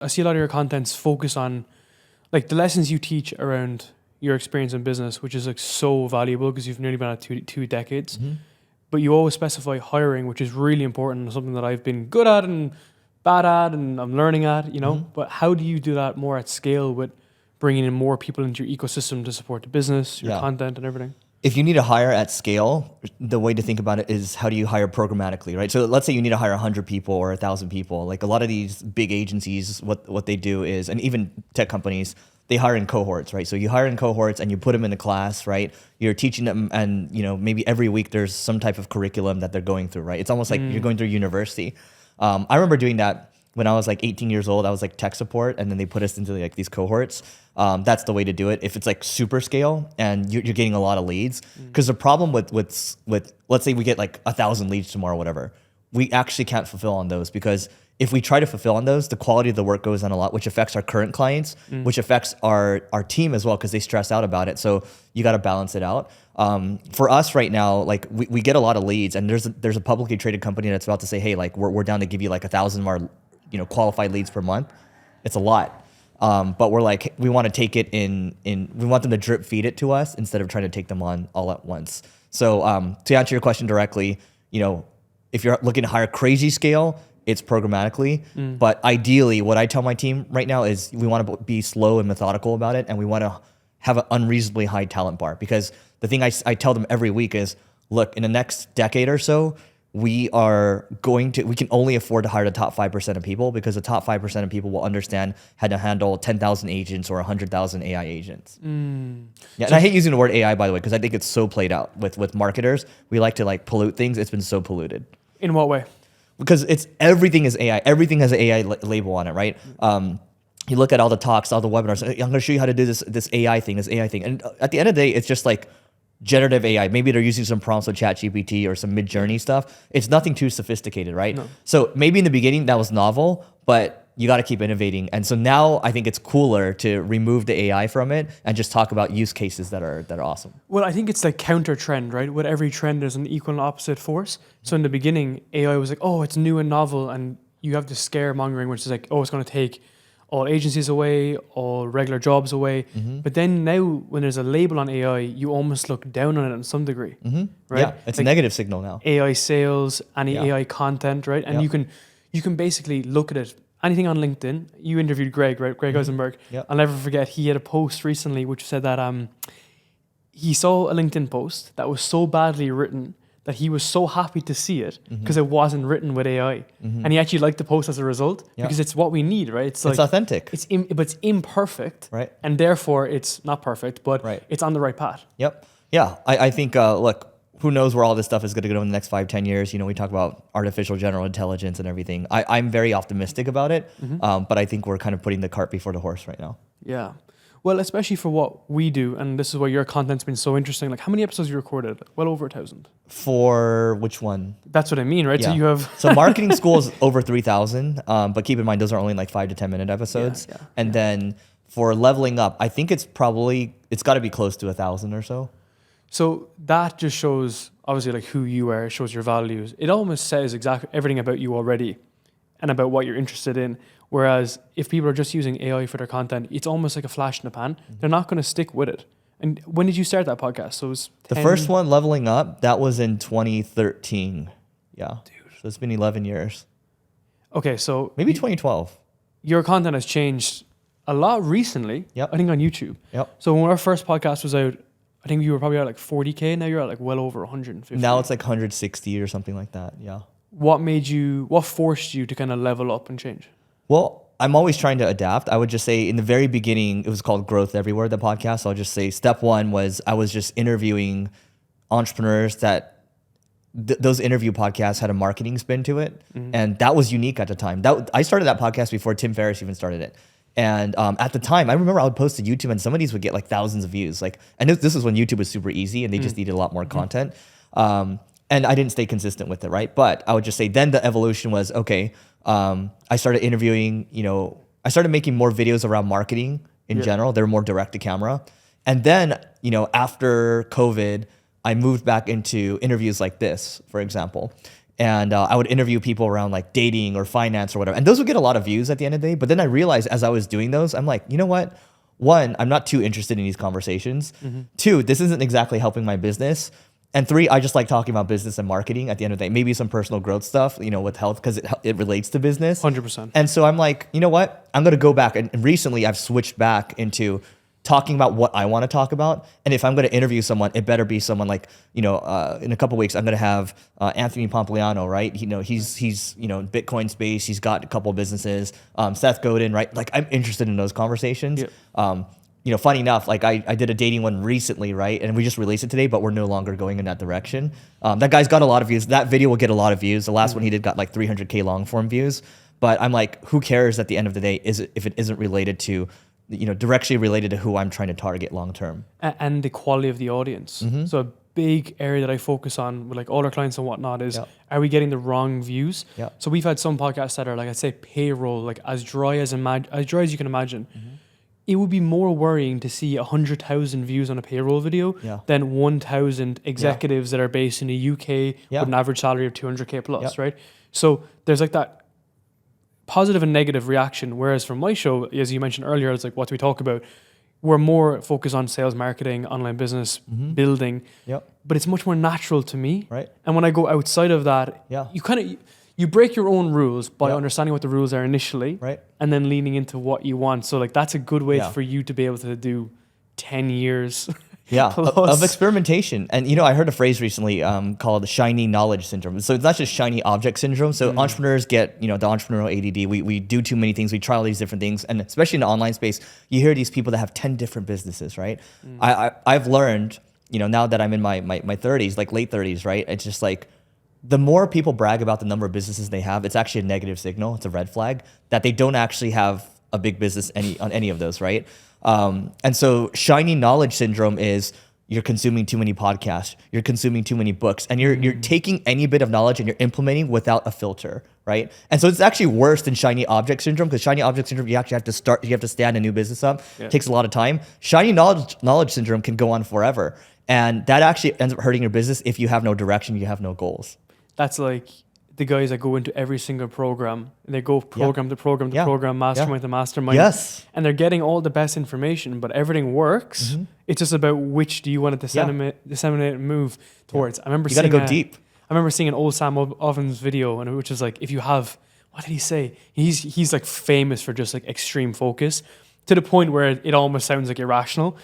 I see a lot of your contents focus on like the lessons you teach around your experience in business, which is like so valuable because you've nearly been at two decades. But you always specify hiring, which is really important and something that I've been good at and bad at and I'm learning at, you know. But how do you do that more at scale with bringing in more people into your ecosystem to support the business, your content and everything? If you need to hire at scale, the way to think about it is how do you hire programmatically, right? So let's say you need to hire 100 people or 1,000 people. Like a lot of these big agencies, what they do is, and even tech companies, they hire in cohorts, right? So you hire in cohorts and you put them in a class, right? You're teaching them, and maybe every week there's some type of curriculum that they're going through, right? It's almost like you're going through university. I remember doing that when I was like 18 years old. I was like tech support, and then they put us into like these cohorts. That's the way to do it. If it's like super scale and you're getting a lot of leads, because the problem with let's say we get like 1,000 leads tomorrow, whatever, we actually can't fulfill on those, because if we try to fulfill on those, the quality of the work goes down a lot, which affects our current clients, which affects our team as well, because they stress out about it. So you got to balance it out. For us right now, like we get a lot of leads, and there's a publicly traded company that's about to say, hey, like we're down to give you like 1,000 more, qualified leads per month. It's a lot. But we're like, we want to take it we want them to drip feed it to us instead of trying to take them on all at once. So to answer your question directly, if you're looking to hire crazy scale, it's programmatically. But ideally, what I tell my team right now is we want to be slow and methodical about it, and we want to have an unreasonably high talent bar. Because the thing I tell them every week is, look, in the next decade or so, we can only afford to hire the top 5% of people, because the top 5% of people will understand how to handle 10,000 agents or 100,000 AI agents. Yeah, and I hate using the word AI, by the way, because I think it's so played out with marketers. We like to like pollute things. It's been so polluted. In what way? Because everything is AI. Everything has an AI label on it, right? You look at all the talks, all the webinars. I'm going to show you how to do this AI thing, And at the end of the day, it's just like generative AI. Maybe they're using some prompts with ChatGPT or some Mid-Journey stuff. It's nothing too sophisticated, right? No. So maybe in the beginning that was novel, but you got to keep innovating. And so now I think it's cooler to remove the AI from it and just talk about use cases that are awesome. Well, I think it's like counter trend, right? With every trend, there's an equal and opposite force. So in the beginning, AI was like, oh, it's new and novel. And you have this scaremongering, which is like, oh, it's going to take all agencies away, all regular jobs away. But then now when there's a label on AI, you almost look down on it in some degree, right? Yeah, it's like a negative signal now. AI sales, any AI content, right? And you can basically look at it. Anything on LinkedIn. You interviewed Greg, right? Greg Eisenberg. Yep. I'll never forget, he had a post recently which said that he saw a LinkedIn post that was so badly written that he was so happy to see it because it wasn't written with AI. And he actually liked the post as a result because it's what we need, right? It's like, authentic. But it's imperfect. Right. And therefore it's not perfect, but it's on the right path. Yep. Yeah. I think, look, who knows where all this stuff is going to go in the next 5-10 years. We talk about artificial general intelligence and everything. I'm very optimistic about it, but I think we're kind of putting the cart before the horse right now. Yeah. Well, especially for what we do, and this is why your content's been so interesting. Like, how many episodes you recorded? Well over 1,000. For which one? That's what I mean, right? Yeah. So you have... So marketing school is over 3,000, but keep in mind, those are only like 5 to 10 minute episodes. And then for leveling up, I think it's got to be close to 1,000 or so. So that just shows, obviously, like who you are. It shows your values. It almost says exactly everything about you already and about what you're interested in. Whereas if people are just using AI for their content, it's almost like a flash in the pan. They're not going to stick with it. And when did you start that podcast? So it was the first one, Leveling Up, that was in 2013. Yeah. Dude. So it's been 11 years. Okay, so... Maybe 2012. Your content has changed a lot recently, I think on YouTube. Yep. So when our first podcast was out, I think you were probably at like 40K. Now you're at like well over 150. Now it's like 160 or something like that. Yeah. What forced you to kind of level up and change? Well, I'm always trying to adapt. I would just say in the very beginning, it was called Growth Everywhere, the podcast. So I'll just say step one was I was just interviewing entrepreneurs that those interview podcasts had a marketing spin to it. And that was unique at the time. I started that podcast before Tim Ferriss even started it. And at the time, I remember I would post to YouTube and some of these would get like thousands of views. And this is when YouTube was super easy and they just needed a lot more content. And I didn't stay consistent with it, right? But I would just say then the evolution was, okay, I started interviewing, I started making more videos around marketing in general. They're more direct to camera. And then, after COVID, I moved back into interviews like this, for example. And I would interview people around like dating or finance or whatever. And those would get a lot of views at the end of the day. But then I realized as I was doing those, I'm like, you know what? One, I'm not too interested in these conversations. Two, this isn't exactly helping my business. And three, I just like talking about business and marketing at the end of the day. Maybe some personal growth stuff, with health, because it relates to business. 100%. And so I'm like, you know what? I'm going to go back. And recently I've switched back into talking about what I want to talk about. And if I'm going to interview someone, it better be someone like, in a couple of weeks, I'm going to have Anthony Pompliano, right? He's Bitcoin space. He's got a couple of businesses. Seth Godin, right? Like I'm interested in those conversations. Yeah. Funny enough, like I did a dating one recently, right? And we just released it today, but we're no longer going in that direction. That guy's got a lot of views. That video will get a lot of views. The last one he did got like 300K long form views. But I'm like, who cares at the end of the day if it isn't related to, directly related to who I'm trying to target long term. And the quality of the audience. So a big area that I focus on with like all our clients and whatnot is, are we getting the wrong views? So we've had some podcasts that are like, I'd say payroll, like as dry as you can imagine. It would be more worrying to see 100,000 views on a payroll video than 1,000 executives that are based in the UK with an average salary of 200K plus, right? So there's like that positive and negative reaction. Whereas from my show, as you mentioned earlier, it's like, what do we talk about? We're more focused on sales, marketing, online business, building. But it's much more natural to me. Right. And when I go outside of that, you break your own rules by Yeah. understanding what the rules are initially, Right. and then leaning into what you want. So like that's a good way for you to be able to do 10 years of experimentation. And I heard a phrase recently called shiny knowledge syndrome. So it's not just shiny object syndrome. So entrepreneurs get the entrepreneurial ADD. We do too many things. We try all these different things, and especially in the online space, you hear these people that have 10 different businesses, right? I've learned now that I'm in my 30s, like late 30s, right? It's just like the more people brag about the number of businesses they have, it's actually a negative signal. It's a red flag that they don't actually have a big business on any of those, right? And so shiny knowledge syndrome is you're consuming too many podcasts, you're consuming too many books, and you're taking any bit of knowledge and you're implementing without a filter, right? And so it's actually worse than shiny object syndrome, because shiny object syndrome, you actually have to stand a new business up. It takes a lot of time. Shiny knowledge syndrome can go on forever. And that actually ends up hurting your business if you have no direction, you have no goals. That's like the guys that go into every single program, and they go program to program to program, mastermind to mastermind. Yes. And they're getting all the best information, but everything works. It's just about which do you want to disseminate and move towards. I remember you got to go deep. I remember seeing an old Sam Ovens video, and which is like, if you have, what did he say? He's like famous for just like extreme focus to the point where it almost sounds like irrational.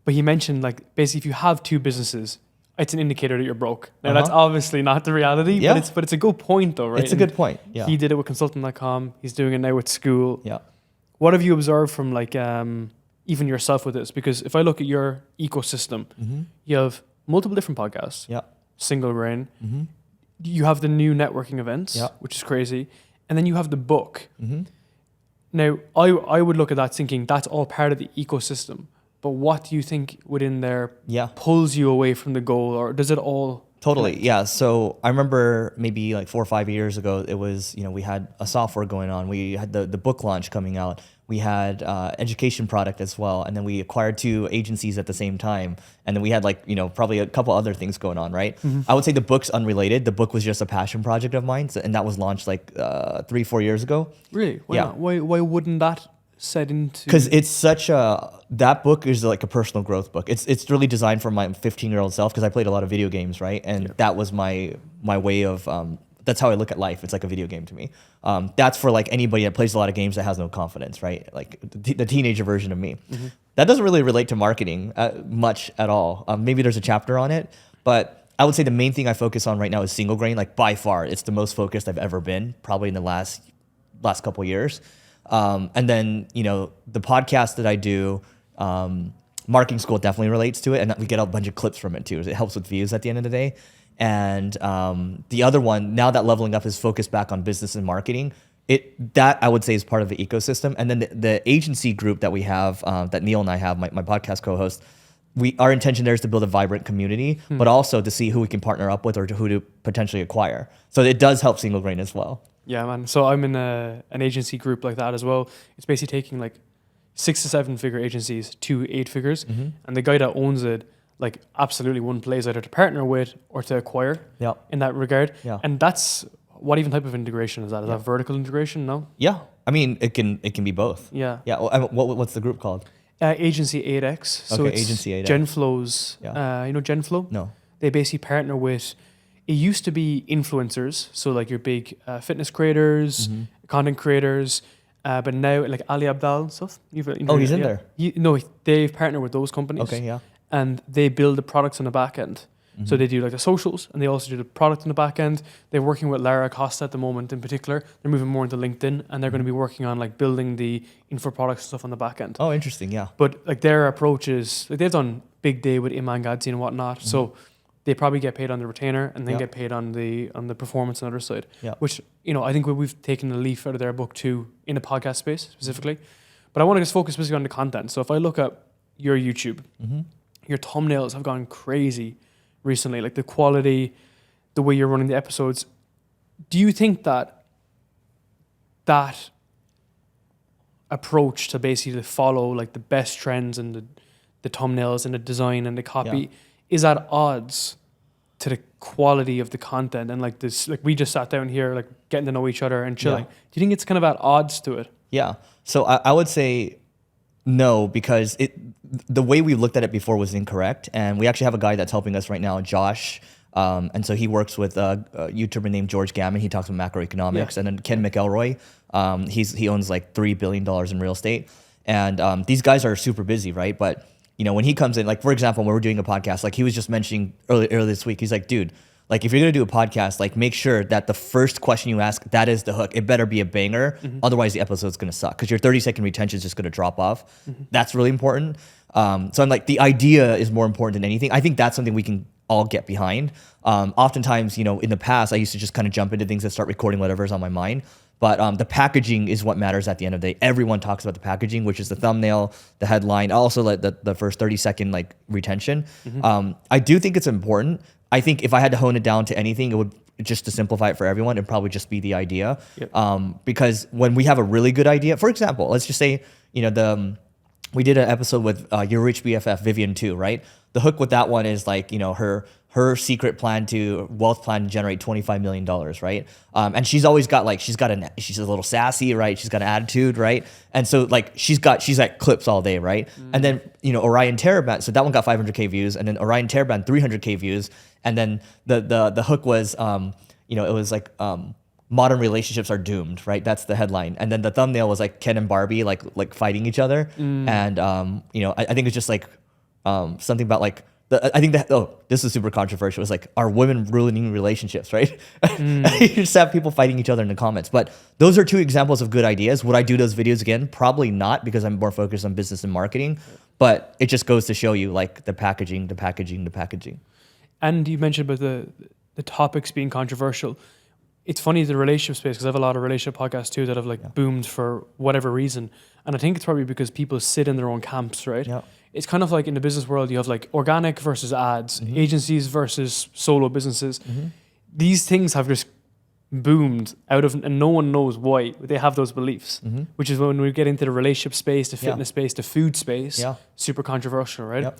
But he mentioned like basically if you have two businesses, it's an indicator that you're broke. Now that's obviously not the reality, but it's a good point though, right? It's a good point. Yeah. He did it with consultant.com. He's doing it now with school. Yeah. What have you observed from like even yourself with this? Because if I look at your ecosystem, you have multiple different podcasts. Yeah. Single Brain. You have the new networking events, which is crazy. And then you have the book. Now, I would look at that thinking that's all part of the ecosystem. But what do you think within there pulls you away from the goal, or does it all? Totally. Yeah. So I remember maybe like 4 or 5 years ago, it was, we had a software going on. We had the book launch coming out. We had education product as well. And then we acquired 2 agencies at the same time. And then we had like, probably a couple other things going on, right? I would say the book's unrelated. The book was just a passion project of mine. And that was launched like 3-4 years ago. Really? Why not? Why wouldn't that set into? Because it's that book is like a personal growth book. It's really designed for my 15-year-old self, because I played a lot of video games, right? And that was my way of that's how I look at life. It's like a video game to me. That's for like anybody that plays a lot of games that has no confidence, right? Like the teenager version of me. That doesn't really relate to marketing much at all. Maybe there's a chapter on it, but I would say the main thing I focus on right now is single grain. Like by far, it's the most focused I've ever been, probably in the last couple of years. And then, the podcast that I do, Marketing School definitely relates to it, and we get a bunch of clips from it too. It helps with views at the end of the day. And the other one, now that Leveling Up is focused back on business and marketing, that I would say is part of the ecosystem. And then the agency group that we have, that Neil and I have, my podcast co-host, our intention there is to build a vibrant community, but also to see who we can partner up with or who to potentially acquire. So it does help Single Grain as well. Yeah, man. So I'm in an agency group like that as well. It's basically taking like 6 to 7 figure agencies to 8 figures. And the guy that owns it like absolutely one place either to partner with or to acquire Yeah. in that regard. Yeah. And that's what even type of integration is that? Is Yeah. that vertical integration? No? Yeah. I mean, it can be both. Yeah. Yeah. What's the group called? Agency 8X. So Okay, it's Agency 8X. Genflow's, Yeah. you know Genflow? No. They basically partner with, it used to be influencers. So like your big fitness creators, content creators, but now like Ali Abdal stuff. Oh, he's in there? No, they've partnered with those companies. Okay. Yeah. And they build the products on the back end. So they do like the socials and they also do the product on the back end. They're working with Lara Costa at the moment in particular. They're moving more into LinkedIn and they're going to be working on like building the info products stuff on the back end. Oh, interesting. Yeah. But like their approach is, like they've done big day with Iman Gadzi and whatnot. So they probably get paid on the retainer and then get paid on the performance on the other side. Yeah. Which, you know, I think we've taken a leaf out of their book too in the podcast space specifically. But I want to just focus specifically on the content. So if I look at your YouTube, your thumbnails have gone crazy recently, like the quality, the way you're running the episodes. Do you think that approach to basically follow like the best trends and the thumbnails and the design and the copy is at odds to the quality of the content and like this, like we just sat down here like getting to know each other and chilling? Do you think it's kind of at odds to it? Yeah. So I would say no, because the way we looked at it before was incorrect. And we actually have a guy that's helping us right now, Josh. And so he works with a YouTuber named George Gammon. He talks about macroeconomics. And then Ken McElroy, he owns like $3 billion in real estate. And these guys are super busy, right? But you know, when he comes in, like for example, when we're doing a podcast, like he was just mentioning earlier this week, he's like, dude, like if you're gonna do a podcast, like make sure that the first question you ask, that is the hook. It better be a banger. Otherwise the episode's gonna suck because your 30-second retention is just gonna drop off. That's really important. So I'm like, the idea is more important than anything. I think that's something we can all get behind. Oftentimes, you know, in the past, I used to just kind of jump into things and start recording whatever's on my mind. But the packaging is what matters at the end of the day. Everyone talks about the packaging, which is the thumbnail, the headline, also like the first 30-second like retention. I do think it's important. I think if I had to hone it down to anything, it would, just to simplify it for everyone, it'd probably just be the idea. Because when we have a really good idea, for example, let's just say, you know, we did an episode with your rich BFF, Vivian too, right? The hook with that one is like, you know, her secret plan to wealth plan to generate $25 million, right? And she's always got like, she's a little sassy, right? She's got an attitude, right? And so like, she's like clips all day, right? And then, you know, Orion Teraband, so that one got 500K views, and then Orion Teraband, 300K views. And then the hook was, you know, it was like, modern relationships are doomed, right? That's the headline. And then the thumbnail was like Ken and Barbie, like fighting each other. And, you know, I think it's just like, something about like, I think that, this is super controversial. It's like, are women ruining relationships, right? You just have people fighting each other in the comments. But those are two examples of good ideas. Would I do those videos again? Probably not, because I'm more focused on business and marketing. But it just goes to show you like the packaging. And you mentioned about the topics being controversial. It's funny, the relationship space, because I have a lot of relationship podcasts too that have like boomed for whatever reason. And I think it's probably because people sit in their own camps, right? Yeah. It's kind of like in the business world, you have like organic versus ads, agencies versus solo businesses. These things have just boomed out of, and no one knows why they have those beliefs, which is when we get into the relationship space, the fitness space, the food space, super controversial, right?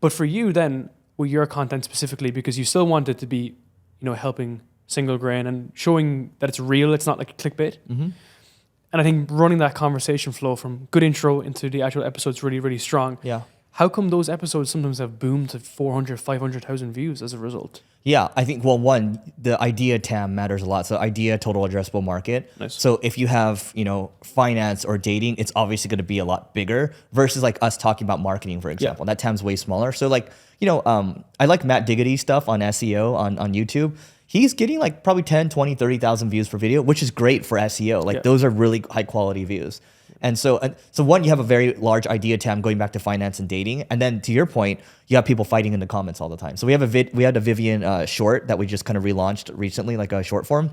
But for you then, with your content specifically, because you still want it to be, you know, helping single grain and showing that it's real, it's not like clickbait. And I think running that conversation flow from good intro into the actual episode's really, really strong. How come those episodes sometimes have boomed to 400, 500,000 views as a result? Yeah, I think, well, one, the idea TAM matters a lot. So idea, total addressable market. Nice. So if you have, you know, finance or dating, it's obviously going to be a lot bigger versus like us talking about marketing, for example. That TAM's way smaller. So like, you know, I like Matt Diggity stuff on SEO on YouTube. He's getting like probably 10, 20, 30,000 views per video, which is great for SEO. Like those are really high quality views. And so one, you have a very large idea TAM going back to finance and dating. And then to your point, you have people fighting in the comments all the time. So we had a Vivian short that we just kind of relaunched recently, like a short form.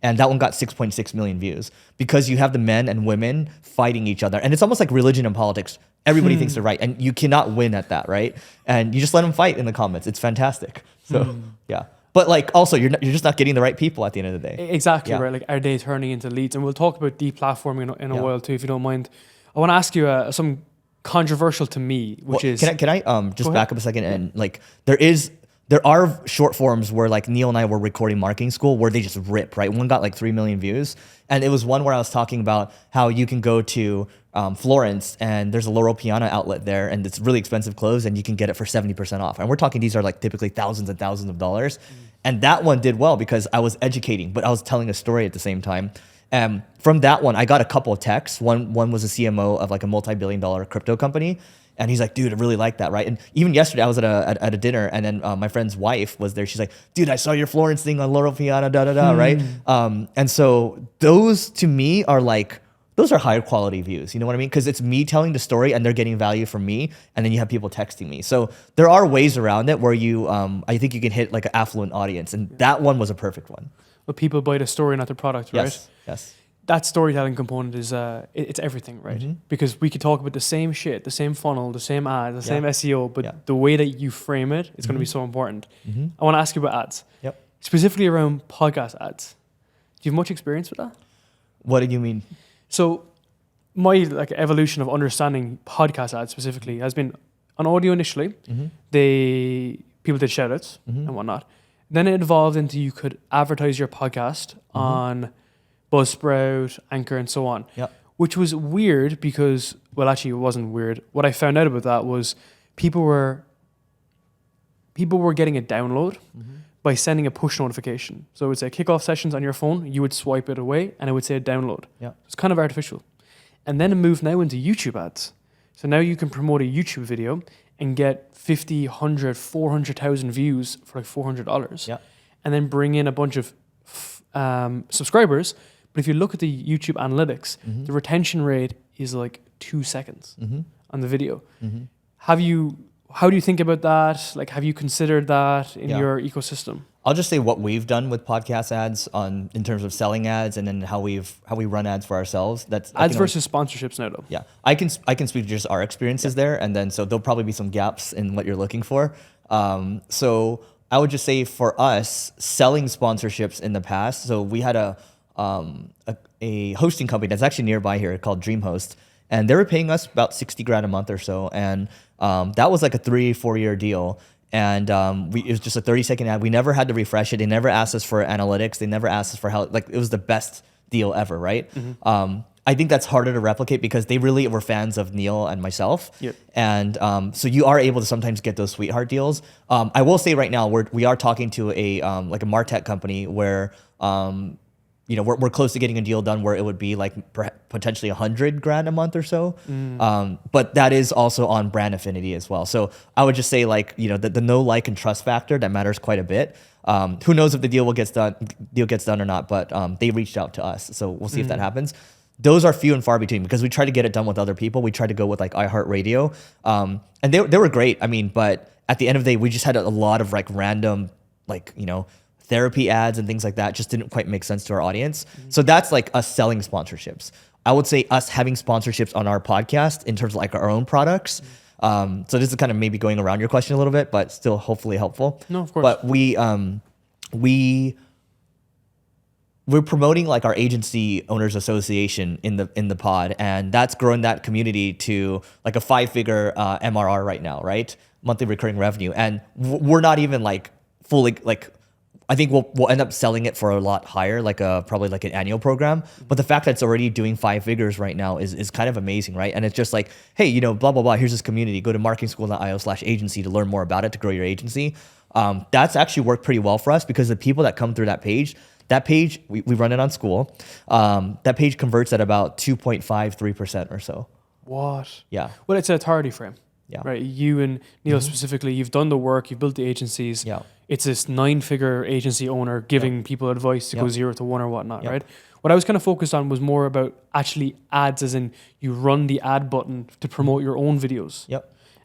And that one got 6.6 million views because you have the men and women fighting each other. And it's almost like religion and politics. Everybody thinks they're right. And you cannot win at that, right? And you just let them fight in the comments. It's fantastic. So yeah. But like also you're just not getting the right people at the end of the day. Exactly, right. Like, are they turning into leads? And we'll talk about deplatforming in a while too, if you don't mind. I want to ask you some controversial to me, which is... Can I just back up a second? And like, there are short forms where like Neil and I were recording marketing school where they just rip, right? One got like 3 million views. And it was one where I was talking about how you can go to Florence and there's a Loro Piana outlet there and it's really expensive clothes and you can get it for 70% off. And we're talking, these are like typically thousands and thousands of dollars. And that one did well because I was educating, but I was telling a story at the same time. From that one, I got a couple of texts. One was a CMO of like a multi-billion-dollar crypto company. And he's like, dude, I really like that, right? And even yesterday, I was at a dinner, and then my friend's wife was there. She's like, dude, I saw your Florence thing on Loro Piana, right? And so those, to me, are like, those are higher quality views. You know what I mean? Because it's me telling the story, and they're getting value from me, and then you have people texting me. So there are ways around it where you, I think you can hit like an affluent audience, and that one was a perfect one. But people buy the story, not the product, right? Yes. That storytelling component is it's everything, right? Because we could talk about the same shit, the same funnel, the same ad, the same SEO, but the way that you frame it is going to be so important. I want to ask you about ads. Specifically around podcast ads. Do you have much experience with that? What do you mean? So my like evolution of understanding podcast ads specifically has been on audio initially. People did shout outs and whatnot. Then it evolved into you could advertise your podcast on Buzzsprout, Anchor, and so on. Which was weird because, well, actually it wasn't weird. What I found out about that was people were getting a download by sending a push notification. So it would say kickoff sessions on your phone, you would swipe it away and it would say download. It's kind of artificial. And then it moved now into YouTube ads. So now you can promote a YouTube video and get 50, 100, 400,000 views for like $400. And then bring in a bunch of subscribers. But if you look at the YouTube analytics, the retention rate is like 2 seconds on the video. How do you think about that? Like, have you considered that in your ecosystem? I'll just say what we've done with podcast ads in terms of selling ads, and then how we run ads for ourselves. That's ads versus sponsorships now, though. Yeah, I can speak to just our experiences there, and then so there'll probably be some gaps in what you're looking for. So I would just say for us, selling sponsorships in the past. So we had a hosting company that's actually nearby here called DreamHost, and they were paying us about $60,000 a month or so, and that was like a 3-4 year deal, and it was just a 30-second ad. We never had to refresh it. They never asked us for analytics. They never asked us for how. Like, it was the best deal ever, right? I think that's harder to replicate because they really were fans of Neil and myself, and so you are able to sometimes get those sweetheart deals. I will say right now we are talking to a like a MarTech company where we're close to getting a deal done where it would be like potentially $100,000 a month or so. But that is also on brand affinity as well. So I would just say like, the know, like, and trust factor that matters quite a bit. Who knows if the deal gets done or not, but they reached out to us. So we'll see if that happens. Those are few and far between because we try to get it done with other people. We tried to go with like iHeartRadio, and they were great. I mean, but at the end of the day, we just had a lot of like random, like, therapy ads and things like that just didn't quite make sense to our audience. So that's like us selling sponsorships. I would say us having sponsorships on our podcast in terms of like our own products. So this is kind of maybe going around your question a little bit, but still hopefully helpful. No, of course. But we're promoting like our agency owners association in the pod, and that's grown that community to like a 5-figure MRR right now, right? Monthly recurring revenue. And we're not even like fully like, I think we'll end up selling it for a lot higher, like probably like an annual program. But the fact that it's already doing 5 figures right now is kind of amazing, right? And it's just like, hey, blah, blah, blah, here's this community. Go to marketingschool.io/agency to learn more about it, to grow your agency. That's actually worked pretty well for us because the people that come through that page, we run it on school. That page converts at about 2.53% or so. What? Yeah. Well, it's an authority frame. Yeah. Right. You and Neil specifically, you've done the work, you've built the agencies. Yeah. It's this 9-figure agency owner giving people advice to go 0 to 1 or whatnot, right? What I was kind of focused on was more about actually ads, as in you run the ad button to promote your own videos.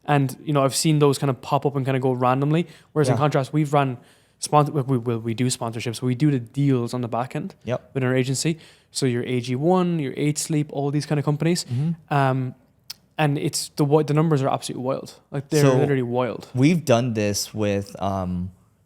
And, I've seen those kind of pop up and kind of go randomly. Whereas in contrast, we've run we do sponsorships. We do the deals on the back end with our agency. So your AG1, your 8 Sleep, all these kind of companies. And it's the numbers are absolutely wild. Like they're literally wild. We've done this with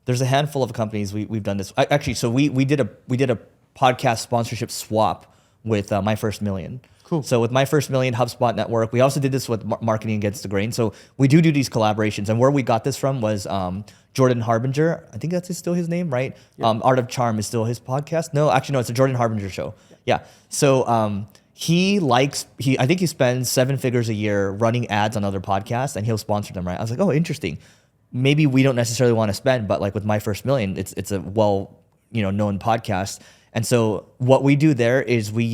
there's a handful of companies we've done this. Actually, so we did a podcast sponsorship swap with My First Million. Cool. So with My First Million, HubSpot Network, we also did this with Marketing Against the Grain. So we do these collaborations. And where we got this from was Jordan Harbinger. I think that's still his name, right? Yeah. Art of Charm is still his podcast. No, actually, no, it's a Jordan Harbinger show. Yeah. So I think he spends 7 figures a year running ads on other podcasts, and he'll sponsor them, right? I was like, oh, interesting. Maybe we don't necessarily want to spend, but like with My First Million, it's a known podcast. And so what we do there is we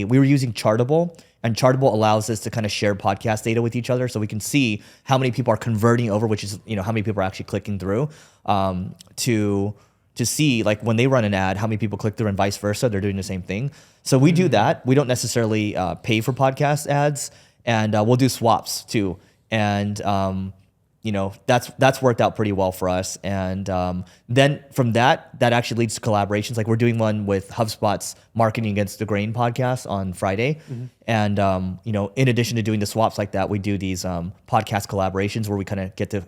were using Chartable, and Chartable allows us to kind of share podcast data with each other, so we can see how many people are converting over, which is how many people are actually clicking through, to see like when they run an ad, how many people click through, and vice versa. They're doing the same thing. So we do that. We don't necessarily pay for podcast ads, and we'll do swaps too. And that's worked out pretty well for us. And then from that actually leads to collaborations. Like we're doing one with HubSpot's Marketing Against the Grain podcast on Friday. And in addition to doing the swaps like that, we do these podcast collaborations where we kind of get to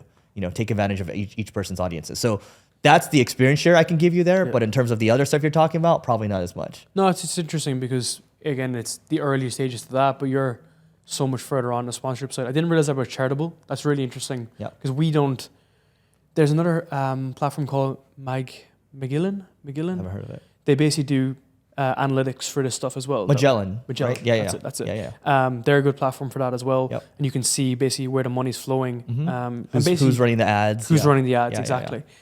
take advantage of each person's audiences. So that's the experience share I can give you there. Yeah. But in terms of the other stuff you're talking about, probably not as much. No, it's interesting because again, it's the early stages to that, but you're so much further on the sponsorship side. I didn't realize about Chartable. That's really interesting. Yeah. Because there's another platform called Magellan. Never heard of it. They basically do analytics for this stuff as well. Magellan. Right? Yeah. That's it. Yeah. They're a good platform for that as well. Yep. And you can see basically where the money's flowing. And who's running the ads. Who's running the ads, exactly. Yeah.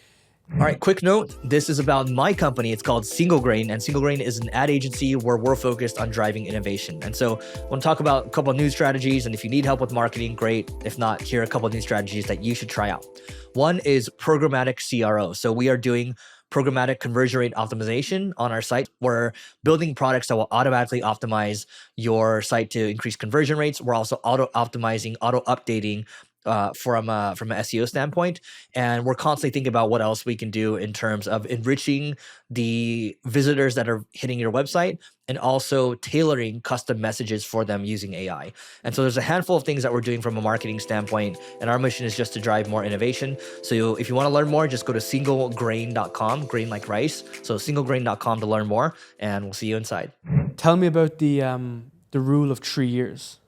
All right, quick note. This is about my company. It's called Single Grain, and Single Grain is an ad agency where we're focused on driving innovation. And so I want to talk about a couple of new strategies, and if you need help with marketing, great. If not, here are a couple of new strategies that you should try out. One is Programmatic CRO. So we are doing programmatic conversion rate optimization on our site. We're building products that will automatically optimize your site to increase conversion rates. We're also auto-optimizing, auto-updating from an SEO standpoint, and we're constantly thinking about what else we can do in terms of enriching the visitors that are hitting your website, and also tailoring custom messages for them using AI. And so there's a handful of things that we're doing from a marketing standpoint, and our mission is just to drive more innovation. So if you want to learn more, just go to singlegrain.com, grain like rice. So singlegrain.com to learn more, and we'll see you inside. Tell me about the rule of 3 years.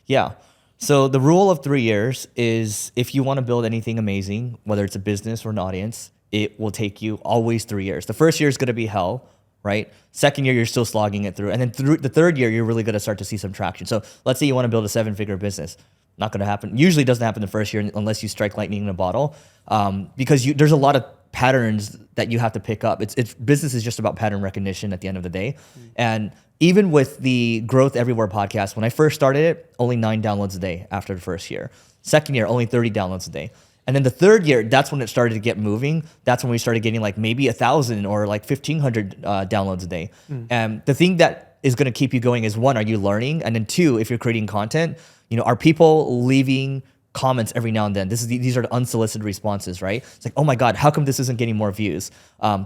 Yeah. So the rule of 3 years is if you want to build anything amazing, whether it's a business or an audience, it will take you always 3 years. The first year is going to be hell, right? Second year, you're still slogging it through. And then through the third year, you're really going to start to see some traction. So let's say you want to build a 7-figure business. Not going to happen. Usually doesn't happen the first year unless you strike lightning in a bottle, because there's a lot of patterns that you have to pick up. Business is just about pattern recognition at the end of the day. And even with the Growth Everywhere podcast, when I first started it, only 9 downloads a day after the first year. Second year, only 30 downloads a day. And then the third year, that's when it started to get moving. That's when we started getting like maybe 1,000 or like 1,500 downloads a day. And the thing that is going to keep you going is, one, are you learning? And then two, if you're creating content, are people leaving comments every now and then? These are the unsolicited responses, right? It's like, oh my God, how come this isn't getting more views?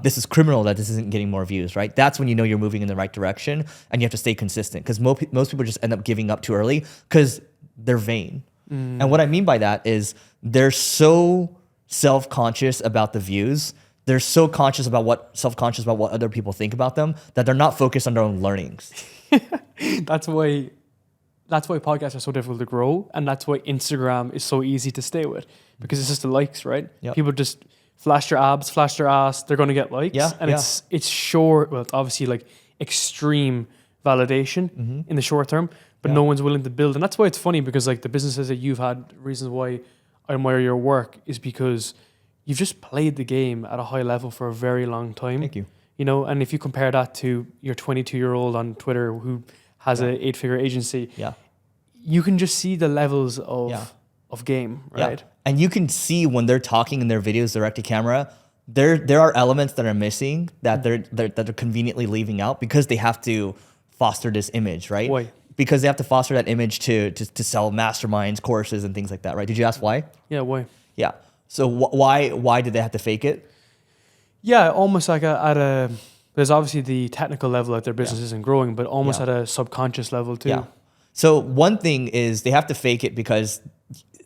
This is criminal that this isn't getting more views, right? That's when you know you're moving in the right direction, and you have to stay consistent, because most people just end up giving up too early because they're vain. And what I mean by that is they're so self-conscious about the views. They're so self-conscious about what other people think about them, that they're not focused on their own learnings. That's why podcasts are so difficult to grow, and that's why Instagram is so easy to stay with, because it's just the likes, right? Yep. People just flash their abs, flash their ass, they're going to get likes. It's short, well, obviously like extreme validation in the short term, but no one's willing to build. And that's why it's funny, because like the businesses that you've had, reasons why I admire your work is because you've just played the game at a high level for a very long time. Thank you. And if you compare that to your 22-year-old on Twitter who has an 8-figure agency, you can just see the levels of game, right? Yeah. And you can see when they're talking in their videos direct to camera, there are elements that are missing that they're conveniently leaving out, because they have to foster this image, right? Why? Because they have to foster that image to sell masterminds, courses, and things like that, right? Did you ask why? Yeah, why? Yeah. So why did they have to fake it? Yeah, almost like there's obviously the technical level that their business isn't growing, but almost at a subconscious level too. Yeah. So one thing is they have to fake it because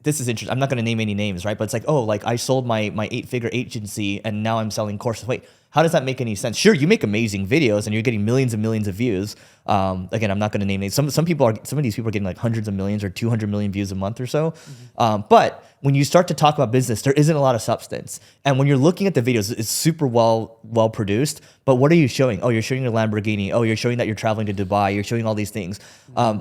this is interesting. I'm not going to name any names, right? But it's like, oh, like I sold my 8-figure agency and now I'm selling courses. Wait, how does that make any sense? Sure, you make amazing videos and you're getting millions and millions of views. Again, I'm not going to name names. Some of these people are getting like hundreds of millions or 200 million views a month or so. But when you start to talk about business, there isn't a lot of substance. And when you're looking at the videos, it's super well produced. But what are you showing? Oh, you're showing your Lamborghini. Oh, you're showing that you're traveling to Dubai. You're showing all these things.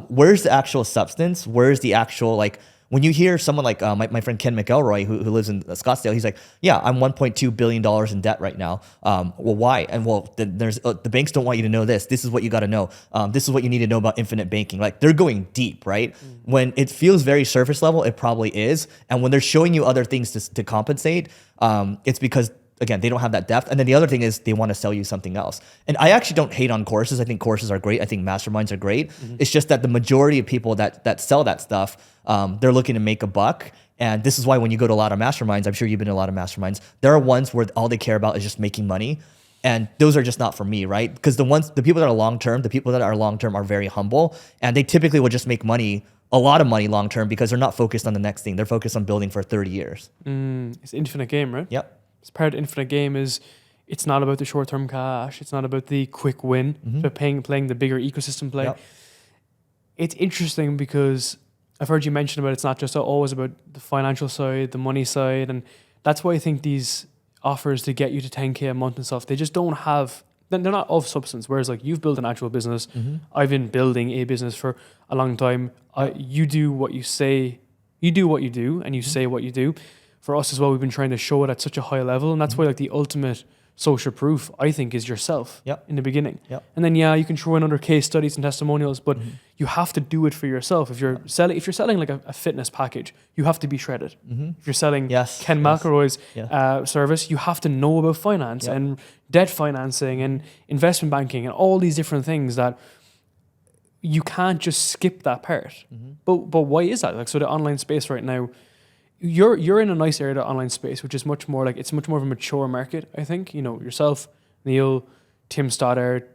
Where's the actual substance? Where's the actual like? When you hear someone like my friend Ken McElroy, who lives in Scottsdale, he's like, yeah, I'm $1.2 billion in debt right now. Well, why? And well, there's the banks don't want you to know this. This is what you got to know. This is what you need to know about infinite banking. Like they're going deep, right? When it feels very surface level, it probably is. And when they're showing you other things to compensate, it's because, again, they don't have that depth. And then the other thing is they want to sell you something else. And I actually don't hate on courses. I think courses are great. I think masterminds are great. It's just that the majority of people that sell that stuff, they're looking to make a buck. And this is why when you go to a lot of masterminds, I'm sure you've been to a lot of masterminds, there are ones where all they care about is just making money. And those are just not for me, right? Because the people that are long-term are very humble. And they typically will just make money, a lot of money long-term, because they're not focused on the next thing. They're focused on building for 30 years. It's infinite game, right? Yep. It's part of the infinite game is it's not about the short-term cash. It's not about the quick win. It's about playing the bigger ecosystem play. Yep. It's interesting because I've heard you mention about it's not just always about the financial side, the money side. And that's why I think these offers to get you to 10K a month and stuff, they just don't have, they're not of substance. Whereas like you've built an actual business. I've been building a business for a long time. You do what you say, you do what you do, and you say what you do. For us as well, we've been trying to show it at such a high level. And that's why like the ultimate social proof, I think, is yourself in the beginning. And then, you can throw in other case studies and testimonials, but you have to do it for yourself. If you're selling like a fitness package, you have to be shredded. If you're selling Ken McElroy's service, you have to know about finance and debt financing and investment banking and all these different things that you can't just skip that part. But why is that? Like, so the online space right now, you're in a nice area, the online space, which is much more like, it's much more of a mature market, I think. You know, yourself, Neil, Tim Stoddard,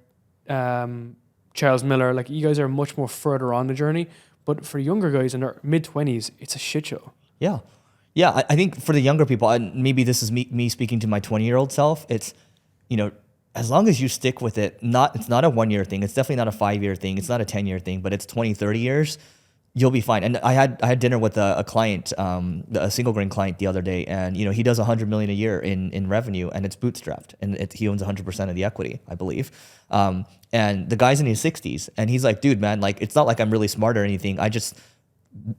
Charles Miller, like you guys are much more further on the journey. But for younger guys in their mid-20s, it's a shit show. Yeah, I think for the younger people, and maybe this is me speaking to my 20-year-old self, it's, as long as you stick with it, it's not a 1-year thing. It's definitely not a 5-year thing. It's not a 10-year thing, but it's 20, 30 years. You'll be fine. And I had dinner with a client, a single grain client the other day, and he does $100 million a year in revenue, and it's bootstrapped, and he owns 100% of the equity, I believe. And the guy's in his 60s, and he's like, dude, man, like it's not like I'm really smart or anything. I just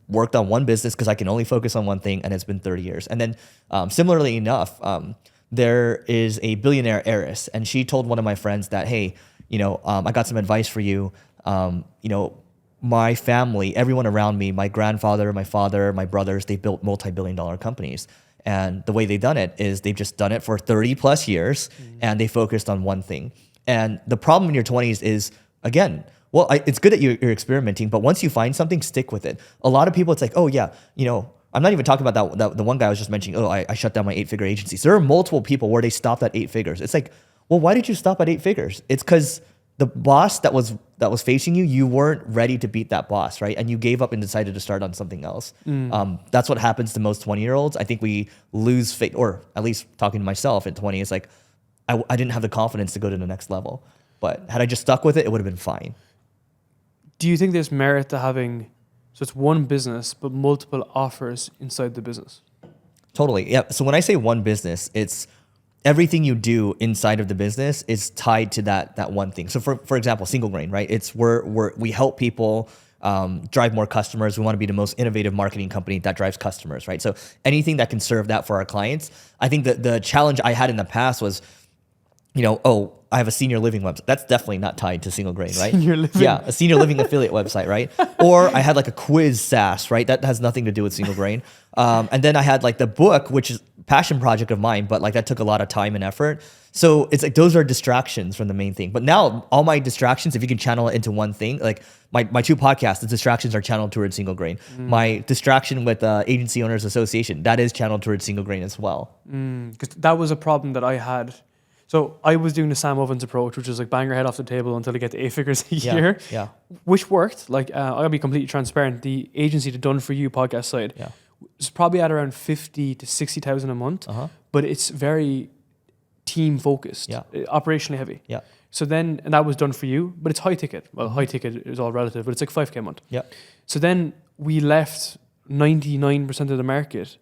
worked on one business because I can only focus on one thing, and it's been 30 years. And then similarly enough, there is a billionaire heiress, and she told one of my friends that, hey, I got some advice for you. My family, everyone around me, my grandfather, my father, my brothers, they built multi-billion-dollar companies. And the way they've done it is they've just done it for 30 plus years and they focused on one thing. And the problem in your 20s is, again, it's good that you're experimenting, but once you find something, stick with it. A lot of people, it's like, oh yeah, I'm not even talking about that the one guy I was just mentioning, I shut down my 8-figure agencies. There are multiple people where they stopped at 8 figures. It's like, well, why did you stop at 8 figures? It's because the boss that was facing you weren't ready to beat that boss, right? And you gave up and decided to start on something else. That's what happens to most 20-year-olds. I think we lose faith, or at least talking to myself at 20, it's like, I didn't have the confidence to go to the next level. But had I just stuck with it, it would have been fine. Do you think there's merit to having, so it's one business, but multiple offers inside the business? Totally, yeah. So when I say one business, it's everything you do inside of the business is tied to that one thing. So for example, Single Grain, right? It's we help people drive more customers. We want to be the most innovative marketing company that drives customers, right? So anything that can serve that for our clients. I think that the challenge I had in the past was, I have a senior living website. That's definitely not tied to Single Grain, right? Senior living. Yeah, a senior living affiliate website, right? Or I had like a quiz SaaS, right? That has nothing to do with Single Grain. And then I had like the book, which is a passion project of mine, but like that took a lot of time and effort. So it's like those are distractions from the main thing. But now all my distractions, if you can channel it into one thing, like my 2 podcasts, the distractions are channeled towards Single Grain. My distraction with Agency Owners Association, that is channeled towards Single Grain as well. Because that was a problem that I had. So I was doing the Sam Ovens approach, which is like bang your head off the table until I get to 8 figures a year, which worked. Like I'll be completely transparent. The agency, the Done For You podcast side, is probably at around 50 to 60,000 a month, but it's very team focused, Yeah. operationally heavy. Yeah. So then, and that was done for you, but it's high ticket. Well, high ticket is all relative, but it's like 5K a month. Yeah. So then we left 99% of the market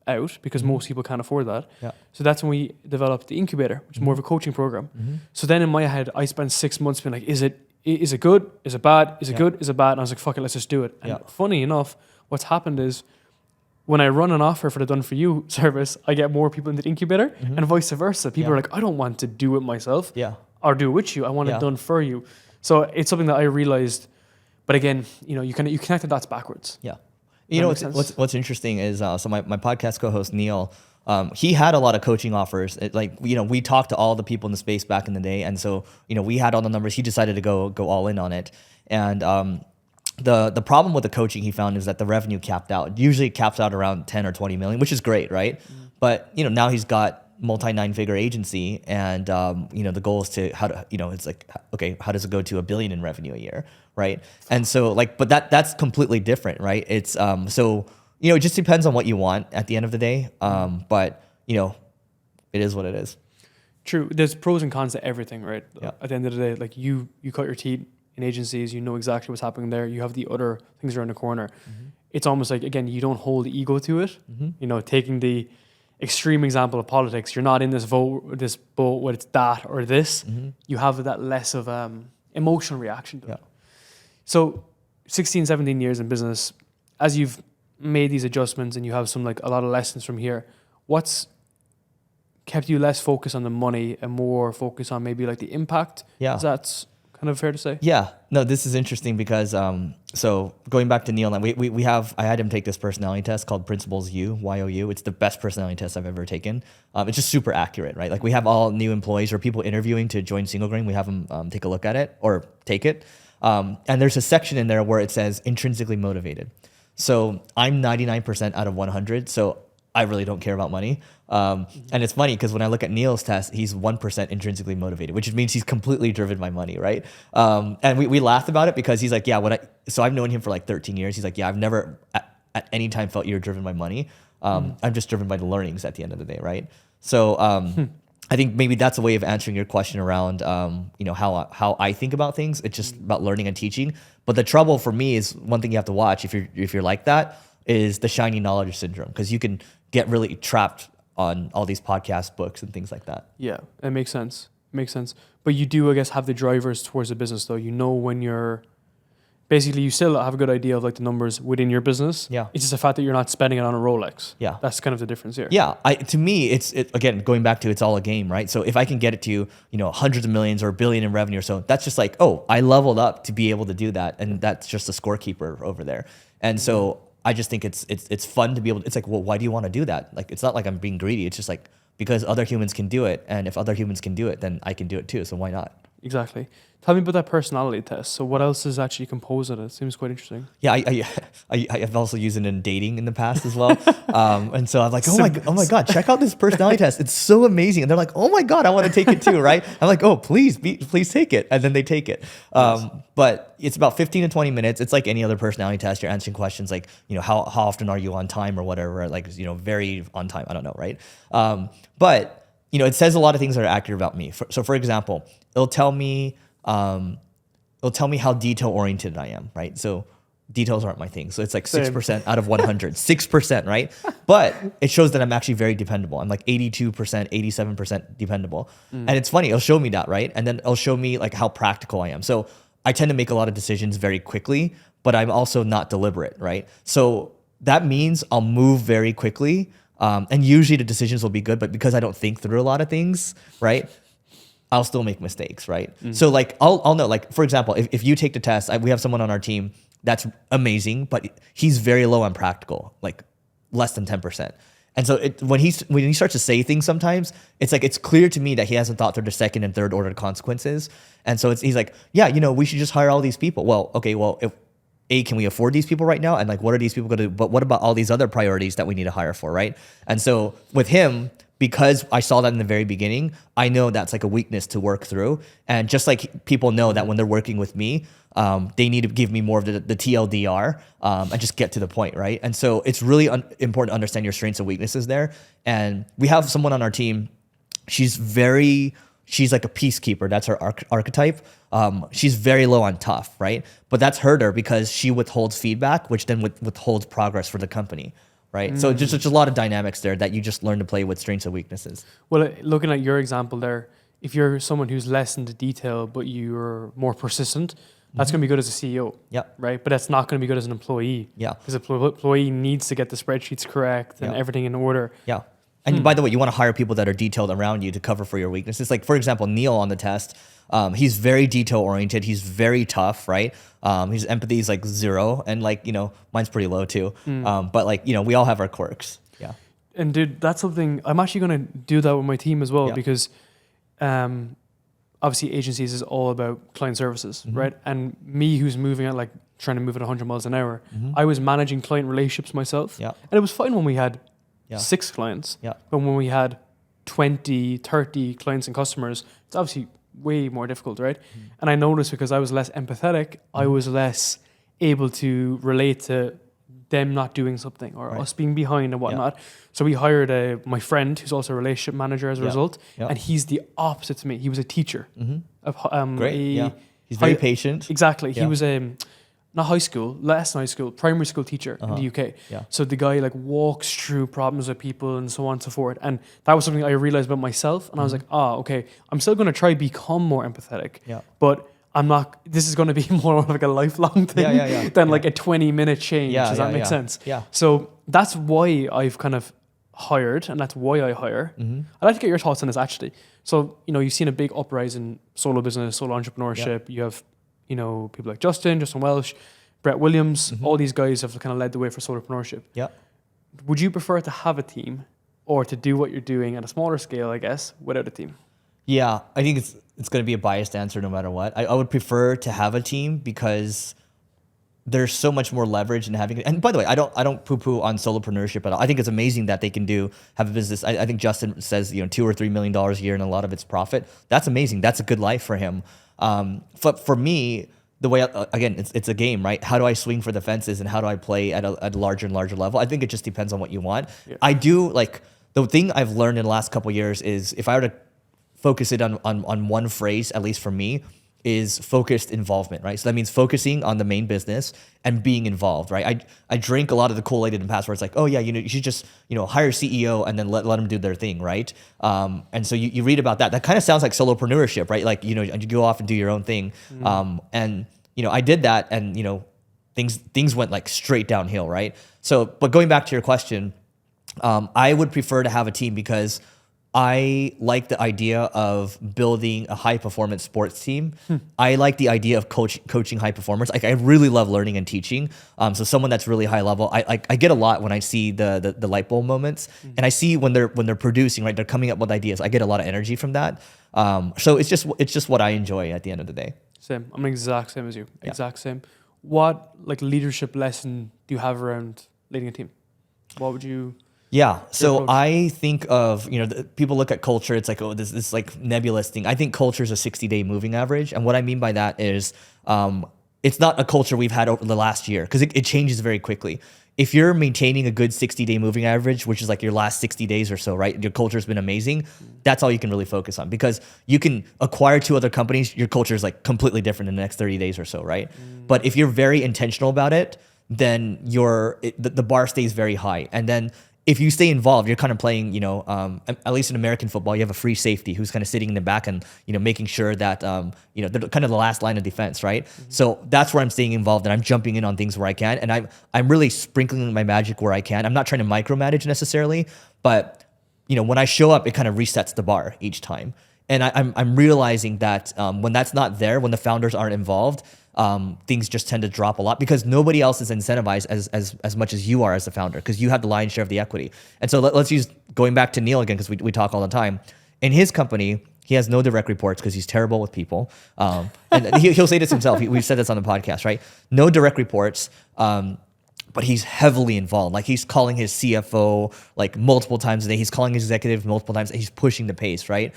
out because most people can't afford that. Yeah. So that's when we developed the incubator, which is more of a coaching program. So then in my head, I spent 6 months being like, is it good? Is it bad? Is it good? Is it bad? And I was like, fuck it, let's just do it. And funny enough, what's happened is when I run an offer for the Done For You service, I get more people into the incubator and vice versa. People are like, I don't want to do it myself or do it with you. I want it done for you. So it's something that I realized. But again, you connect the dots backwards. Yeah. You know, what's interesting is, so my podcast co-host, Neil, he had a lot of coaching offers. We talked to all the people in the space back in the day. And so, we had all the numbers. He decided to go all in on it. And the problem with the coaching he found is that the revenue capped out. Usually it caps out around 10 or 20 million, which is great, right? But, now he's got multi-9-figure agency, and the goal is to it's like, okay, how does it go to $1 billion in revenue a year, right? And so but that's completely different, right? It's it just depends on what you want at the end of the day, but it is what it is. True. There's pros and cons to everything, right? Yeah. At the end of the day, like you cut your teeth in agencies, you know exactly what's happening there. You have the other things around the corner. It's almost like, again, you don't hold ego to it. Taking the extreme example of politics, you're not in this boat where it's that or this. You have that less of emotional reaction to it. So 16, 17 years in business, as you've made these adjustments and you have some a lot of lessons from here, what's kept you less focused on the money and more focused on maybe the impact? Yeah. Is that kind of fair to say? Yeah. No, this is interesting because so going back to Neil, I had him take this personality test called Principles U, YOU. It's the best personality test I've ever taken. It's just super accurate, right? Like we have all new employees or people interviewing to join Single Grain. We have them take a look at it or take it. And there's a section in there where it says intrinsically motivated. So I'm 99% out of 100. So I really don't care about money. And it's funny because when I look at Neil's test, he's 1% intrinsically motivated, which means he's completely driven by money, right? And we laughed about it because he's like, so I've known him for 13 years. He's like, I've never at any time felt you're driven by money. I'm just driven by the learnings at the end of the day, right? So I think maybe that's a way of answering your question around, how I think about things. It's just about learning and teaching. But the trouble for me is one thing you have to watch if you're like that is the shiny knowledge syndrome, because you can get really trapped on all these podcast books and things like that. Yeah, it makes sense. But you do, I guess, have the drivers towards the business, though. When you're basically, you still have a good idea of the numbers within your business. Yeah. It's just the fact that you're not spending it on a Rolex. Yeah. That's kind of the difference here. Yeah. To me, it's again, going back to it's all a game, right? So if I can get it to, hundreds of millions or $1 billion in revenue or so, that's just I leveled up to be able to do that. And that's just a scorekeeper over there. And so I just think it's fun to be able to, it's well, why do you want to do that? It's not like I'm being greedy. It's just because other humans can do it. And if other humans can do it, then I can do it too. So why not? Exactly. Tell me about that personality test. So what else is actually composed of it? It seems quite interesting. Yeah, I've also used it in dating in the past as well. And so I'm like, oh my God, check out this personality test. It's so amazing. And they're like, oh my God, I want to take it too, right? I'm like, oh, please take it. And then they take it. But it's about 15 to 20 minutes. It's like any other personality test. You're answering questions like, how often are you on time or whatever, very on time. I don't know, right? But it says a lot of things that are accurate about me. So for example, it'll tell me how detail oriented I am, right? So details aren't my thing. So it's 6% out of 100, 6%, right? But it shows that I'm actually very dependable. I'm 82%, 87% dependable. And it's funny, it'll show me that, right? And then it'll show me how practical I am. So I tend to make a lot of decisions very quickly, but I'm also not deliberate, right? So that means I'll move very quickly. And usually the decisions will be good, but because I don't think through a lot of things, right? I'll still make mistakes, right? So I'll know, for example, if you take the test, we have someone on our team that's amazing, but he's very low on practical, less than 10%. And so when he starts to say things sometimes, it's clear to me that he hasn't thought through the second and third order consequences. And so he's like, we should just hire all these people. Well, okay, can we afford these people right now? And what are these people going to do? But what about all these other priorities that we need to hire for, right? And so with him, because I saw that in the very beginning, I know that's a weakness to work through. And just like people know that when they're working with me, they need to give me more of the TLDR and just get to the point, right? And so it's really important to understand your strengths and weaknesses there. And we have someone on our team, she's like a peacekeeper. That's her archetype. She's very low on tough, right? But that's hurt her because she withholds feedback, which then withholds progress for the company, right? So just a lot of dynamics there that you just learn to play with strengths and weaknesses. Well, looking at your example there, if you're someone who's less into detail but you're more persistent, that's going to be good as a CEO, right? But that's not going to be good as an employee, because the employee needs to get the spreadsheets correct and everything in order. And by the way, you want to hire people that are detailed around you to cover for your weaknesses. Like, for example, Neil on the test, he's very detail oriented. He's very tough, right? His empathy is like 0, and like, you know, mine's pretty low too. But like, you know, we all have our quirks. Yeah. And dude, that's something I'm actually going to do that with my team as well, because obviously agencies is all about client services, right? And me, who's moving at like trying to move at 100 miles an hour, I was managing client relationships myself. And it was fine when we had 6 clients. But when we had 20, 30 clients and customers, it's obviously way more difficult, right? And I noticed because I was less empathetic, I was less able to relate to them not doing something or us being behind and whatnot. So we hired my friend who's also a relationship manager as a result, and he's the opposite to me. He was a teacher. Great. He's very patient. Exactly. He was not high school, less than high school, primary school teacher in the UK. So the guy like walks through problems with people and so on and so forth. And that was something I realized about myself. And I was like, okay, I'm still going to try become more empathetic, but I'm not, this is going to be more like a lifelong thing than like a 20-minute change. Does that make sense? So that's why I've kind of hired, and that's why I hire. I'd like to get your thoughts on this actually. So, you know, you've seen a big uprise in solo business, solo entrepreneurship. You have, you know, people like Justin Welsh, Brett Williams, all these guys have kind of led the way for solopreneurship. Would you prefer to have a team or to do what you're doing at a smaller scale, I guess, without a team? Yeah, I think it's going to be a biased answer no matter what. I would prefer to have a team because there's so much more leverage in having it. And by the way, I don't poo-poo on solopreneurship at all. I think it's amazing that they can have a business. I think Justin says, you know, $2 or $3 million a year and a lot of it's profit. That's amazing. That's a good life for him. For me, the way, again, it's a game, right? How do I swing for the fences and how do I play at a larger and larger level? I think it just depends on what you want. I do, like, the thing I've learned in the last couple of years is if I were to focus it on one phrase, at least for me, is focused involvement, right? So that means focusing on the main business and being involved, right? I drink a lot of the Kool-Aid in the past where it's like, oh yeah, you should just, hire a CEO and then let them do their thing, right? And so you read about that. That kind of sounds like solopreneurship, right? Like, you go off and do your own thing. And I did that and, things went like straight downhill, right? So, but going back to your question, I would prefer to have a team because I like the idea of building a high-performance sports team. I like the idea of coaching high performers. Like, I really love learning and teaching. So someone that's really high level, I get a lot when I see the light bulb moments, and I see when they're producing, right? They're coming up with ideas. I get a lot of energy from that. So it's just what I enjoy at the end of the day. Same. I'm the exact same as you. Exact same. What leadership lesson do you have around leading a team? What would you? Yeah. So I think of, people look at culture. It's like, oh, this like nebulous thing. I think culture is a 60-day moving average. And what I mean by that is it's not a culture we've had over the last year because it changes very quickly. If you're maintaining a good 60-day moving average, which is like your last 60 days or so, right? Your culture's been amazing. That's all you can really focus on because you can acquire 2 other companies. Your culture is like completely different in the next 30 days or so, right? But if you're very intentional about it, then the bar stays very high. And then if you stay involved, you're kind of playing, at least in American football, you have a free safety who's kind of sitting in the back and, making sure that, they're kind of the last line of defense, right? So that's where I'm staying involved and I'm jumping in on things where I can. And I'm really sprinkling my magic where I can. I'm not trying to micromanage necessarily, but, when I show up, it kind of resets the bar each time. And I'm realizing that when that's not there, when the founders aren't involved, things just tend to drop a lot because nobody else is incentivized as much as you are as the founder because you have the lion's share of the equity. And so let's use going back to Neil again because we talk all the time. In his company, he has no direct reports because he's terrible with people. And he'll say this himself. We've said this on the podcast, right? No direct reports. But he's heavily involved. Like he's calling his CFO like multiple times a day. He's calling his executive multiple times. He's pushing the pace, right?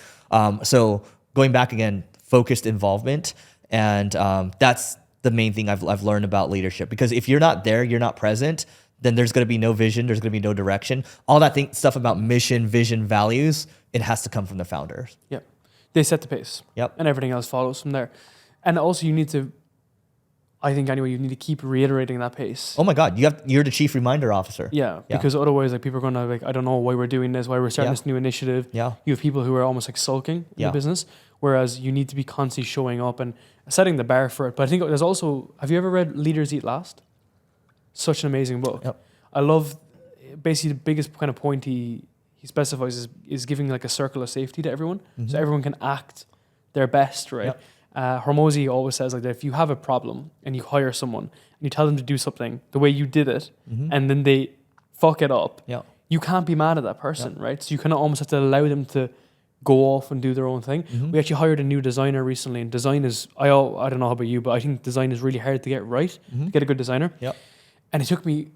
So going back again, focused involvement. And that's the main thing I've learned about leadership. Because if you're not there, you're not present, then there's going to be no vision. There's going to be no direction. All that stuff about mission, vision, values, it has to come from the founders. Yep. They set the pace. Yep. And everything else follows from there. And also you need to, I think anyway, you need to keep reiterating that pace. Oh my God, you're the chief reminder officer. Yeah, because otherwise, like, people are going to, like, I don't know why we're doing this, why we're starting this new initiative. Yeah. You have people who are almost like sulking in the business, whereas you need to be constantly showing up and setting the bar for it. But I think there's also, have you ever read Leaders Eat Last? Such an amazing book. Yep. I love, basically the biggest kind of point he specifies is giving like a circle of safety to everyone, so everyone can act their best, right? Yep. Hormozy always says like that if you have a problem and you hire someone and you tell them to do something the way you did it, and then they fuck it up, you can't be mad at that person, right? So you kind of almost have to allow them to go off and do their own thing. We actually hired a new designer recently, and design is, I don't know about you, but I think design is really hard to get right, to get a good designer. And it took me,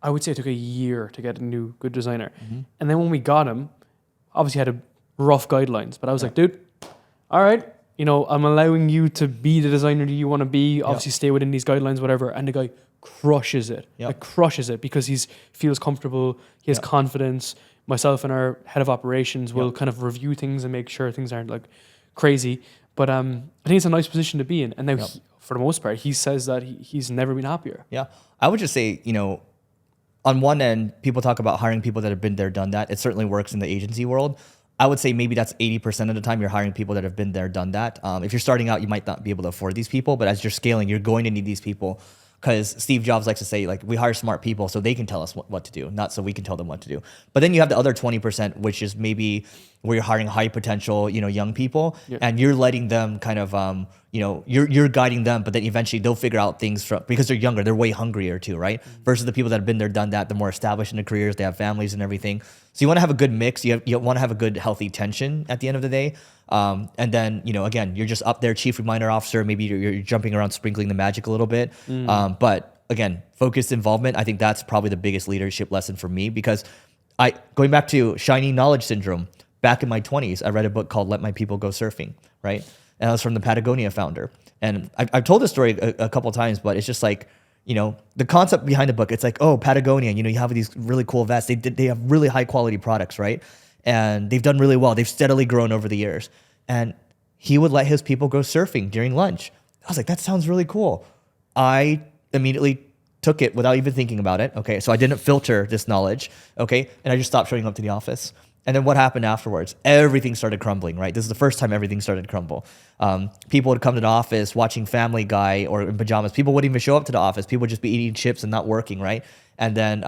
I would say it took a year to get a new good designer. And then when we got him, obviously had a rough guidelines, but I was like, dude, all right, you know, I'm allowing you to be the designer that you want to be, obviously stay within these guidelines, whatever. And the guy crushes it, like crushes it, because feels comfortable, he has confidence. Myself and our head of operations will kind of review things and make sure things aren't like crazy. But I think it's a nice position to be in. And now, for the most part, he says that he's never been happier. Yeah. I would just say, you know, on one end, people talk about hiring people that have been there, done that. It certainly works in the agency world. I would say maybe that's 80% of the time you're hiring people that have been there, done that. If you're starting out, you might not be able to afford these people, but as you're scaling, you're going to need these people, because Steve Jobs likes to say, like, we hire smart people so they can tell us what to do, not so we can tell them what to do. But then you have the other 20%, which is maybe where you're hiring high potential, you know, young people, and you're letting them kind of, you know, you're guiding them, but then eventually they'll figure out things because they're younger, they're way hungrier too, right? Versus the people that have been there, done that, they're more established in their careers, they have families and everything. So you want to have a good mix. You want to have a good, healthy tension at the end of the day. And then, you know, again, you're just up there, chief reminder officer. Maybe you're jumping around, sprinkling the magic a little bit. But again, focused involvement. I think that's probably the biggest leadership lesson for me, because going back to shiny knowledge syndrome, back in my 20s, I read a book called Let My People Go Surfing, right? And that was from the Patagonia founder. And I've told this story a couple of times, but it's just like, you know, the concept behind the book, it's like, oh, Patagonia, you know, you have these really cool vests. They have really high quality products, right? And they've done really well. They've steadily grown over the years. And he would let his people go surfing during lunch. I was like, that sounds really cool. I immediately took it without even thinking about it. Okay, so I didn't filter this knowledge. Okay, and I just stopped showing up to the office. And then what happened afterwards? Everything started crumbling, right? This is the first time everything started to crumble. People would come to the office watching Family Guy or in pajamas. People wouldn't even show up to the office. People would just be eating chips and not working, right? And then,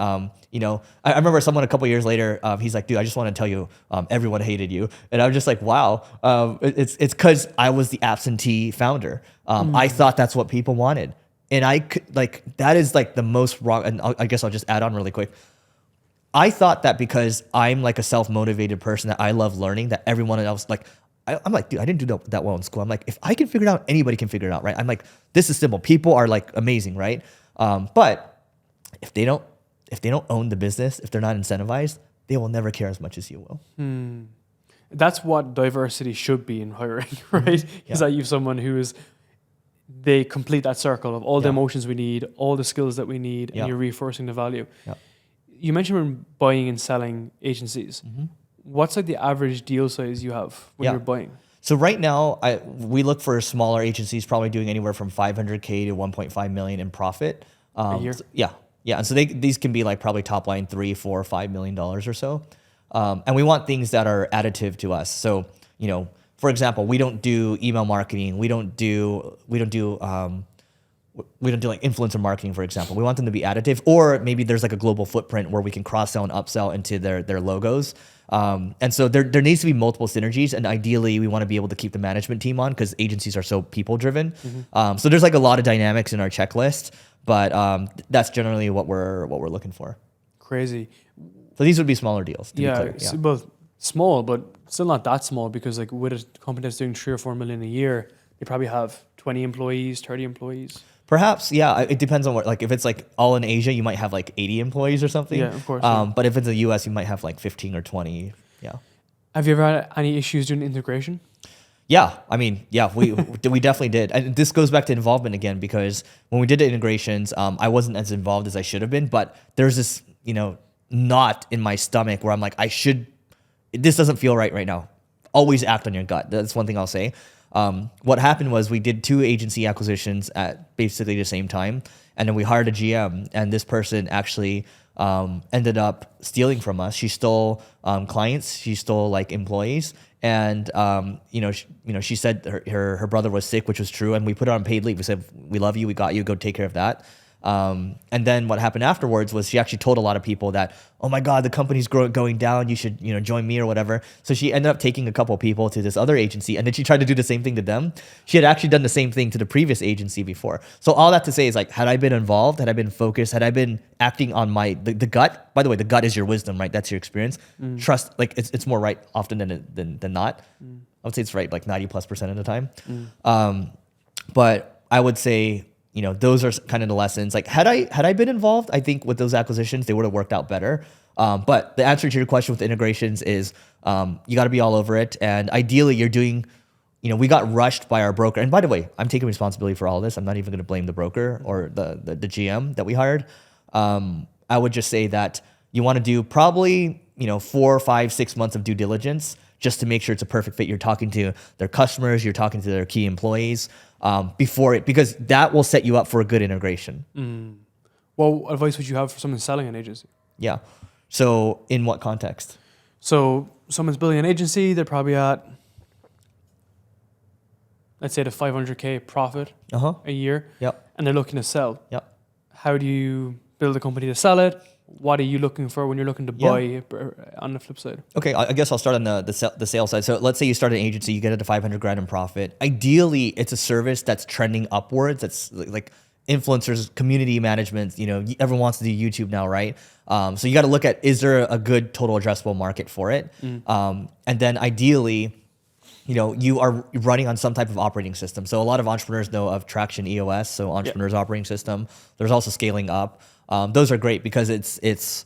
you know, I remember someone a couple years later, he's like, dude, I just want to tell you, everyone hated you. And I was just like, wow, it's because I was the absentee founder. I thought that's what people wanted. And I could, like, that is like the most wrong. And I guess I'll just add on really quick. I thought that because I'm like a self-motivated person, that I love learning, that everyone else, like, I'm like, dude, I didn't do that well in school. I'm like, if I can figure it out, anybody can figure it out, right? I'm like, this is simple. People are like amazing, right? But if they don't own the business, if they're not incentivized, they will never care as much as you will. That's what diversity should be in hiring, right? Is that you have someone they complete that circle of all the emotions we need, all the skills that we need, and you're reinforcing the value. You mentioned when buying and selling agencies. What's like the average deal size you have when you're buying? So right now, we look for smaller agencies, probably doing anywhere from 500K to 1.5 million in profit. A year? Yeah. And so these can be like probably top line $3, $4, $5 million or so. And we want things that are additive to us. So, you know, for example, we don't do email marketing. We don't do like influencer marketing, for example. We want them to be additive, or maybe there's like a global footprint where we can cross-sell and upsell into their logos. And so there needs to be multiple synergies, and ideally we want to be able to keep the management team on, because agencies are so people-driven. So there's like a lot of dynamics in our checklist, but that's generally what we're looking for. Crazy. So these would be smaller deals, to be clear. Yeah, well, small, but still not that small, because like with a company that's doing 3 or 4 million a year, they probably have 20 employees, 30 employees. Perhaps, yeah. It depends on what. Like, if it's like all in Asia, you might have like 80 employees or something. Yeah, of course. But if it's the US, you might have like 15 or 20. Yeah. Have you ever had any issues doing integration? Yeah, I mean, yeah, we definitely did, and this goes back to involvement again, because when we did the integrations, I wasn't as involved as I should have been, but there's this, knot in my stomach where I'm like, this doesn't feel right now. Always act on your gut. That's one thing I'll say. What happened was we did 2 agency acquisitions at basically the same time, and then we hired a GM, and this person actually ended up stealing from us. She stole clients, she stole like employees, and she said her brother was sick, which was true, and we put her on paid leave. We said, we love you, we got you, go take care of that. And then what happened afterwards was she actually told a lot of people that, oh my God, the company's going down, you should join me or whatever. So she ended up taking a couple of people to this other agency, and then she tried to do the same thing to them. She had actually done the same thing to the previous agency before. So all that to say is, like, had I been involved, had I been focused, had I been acting on the gut, by the way, the gut is your wisdom, right? That's your experience. Trust, like, it's more right often than not. I would say it's right like 90+% of the time. But I would say, those are kind of the lessons. Like, had I been involved, I think with those acquisitions, they would have worked out better. But the answer to your question with integrations is, you got to be all over it. And ideally you're doing, we got rushed by our broker. And by the way, I'm taking responsibility for all this. I'm not even going to blame the broker or the GM that we hired. I would just say that you want to do probably, 4, 5, 6 months of due diligence just to make sure it's a perfect fit. You're talking to their customers, you're talking to their key employees, because that will set you up for a good integration. What advice would you have for someone selling an agency? Yeah. So in what context? So someone's building an agency, they're probably at, let's say, the 500K profit a year, and they're looking to sell. How do you build a company to sell it? What are you looking for when you're looking to buy on the flip side? Okay, I guess I'll start on the sales side. So let's say you start an agency, you get it to 500 grand in profit. Ideally, it's a service that's trending upwards. That's like influencers, community management. Everyone wants to do YouTube now, right? So you got to look at, is there a good total addressable market for it? And then ideally, you are running on some type of operating system. So a lot of entrepreneurs know of Traction EOS, so Entrepreneur's Operating System. There's also Scaling Up. Those are great because it's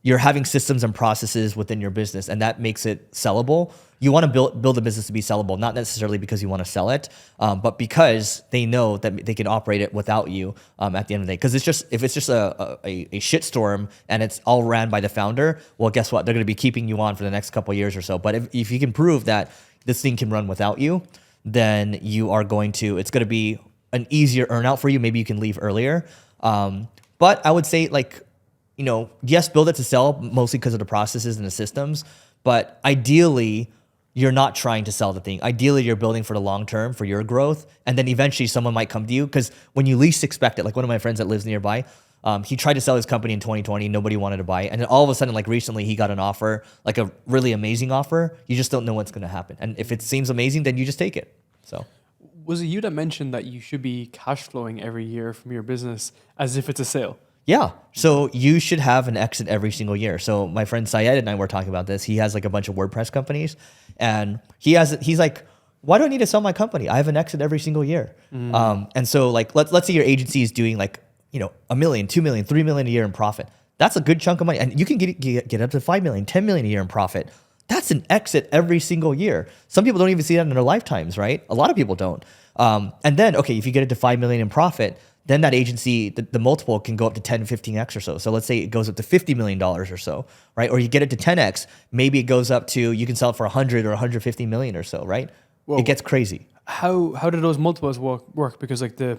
you're having systems and processes within your business, and that makes it sellable. You want to build a business to be sellable, not necessarily because you want to sell it, but because they know that they can operate it without you at the end of the day. Because if it's just a shitstorm and it's all ran by the founder, well, guess what? They're going to be keeping you on for the next couple of years or so. But if you can prove that this thing can run without you, then it's going to be an easier earn out for you. Maybe you can leave earlier. But I would say, yes, build it to sell, mostly because of the processes and the systems. But ideally, you're not trying to sell the thing. Ideally, you're building for the long term, for your growth. And then eventually someone might come to you, because when you least expect it, like one of my friends that lives nearby, he tried to sell his company in 2020. Nobody wanted to buy it. And then all of a sudden, like recently, he got an offer, like a really amazing offer. You just don't know what's going to happen. And if it seems amazing, then you just take it. So. Was it you that mentioned that you should be cash flowing every year from your business as if it's a sale? Yeah. So you should have an exit every single year. So my friend Syed and I were talking about this. He has like a bunch of WordPress companies, and he's like, why do I need to sell my company? I have an exit every single year. And so like, let's say your agency is doing like, $1 million, $2 million, $3 million a year in profit. That's a good chunk of money. And you can get up to $5 million, $10 million a year in profit. That's an exit every single year. Some people don't even see that in their lifetimes, right? A lot of people don't. And then, okay, if you get it to $5 million in profit, then that agency, the multiple can go up to 10, 15x or so. So let's say it goes up to $50 million or so, right? Or you get it to 10x, maybe it goes up to, you can sell it for 100 or 150 million or so, right? Whoa. It gets crazy. How do those multiples work? Because like the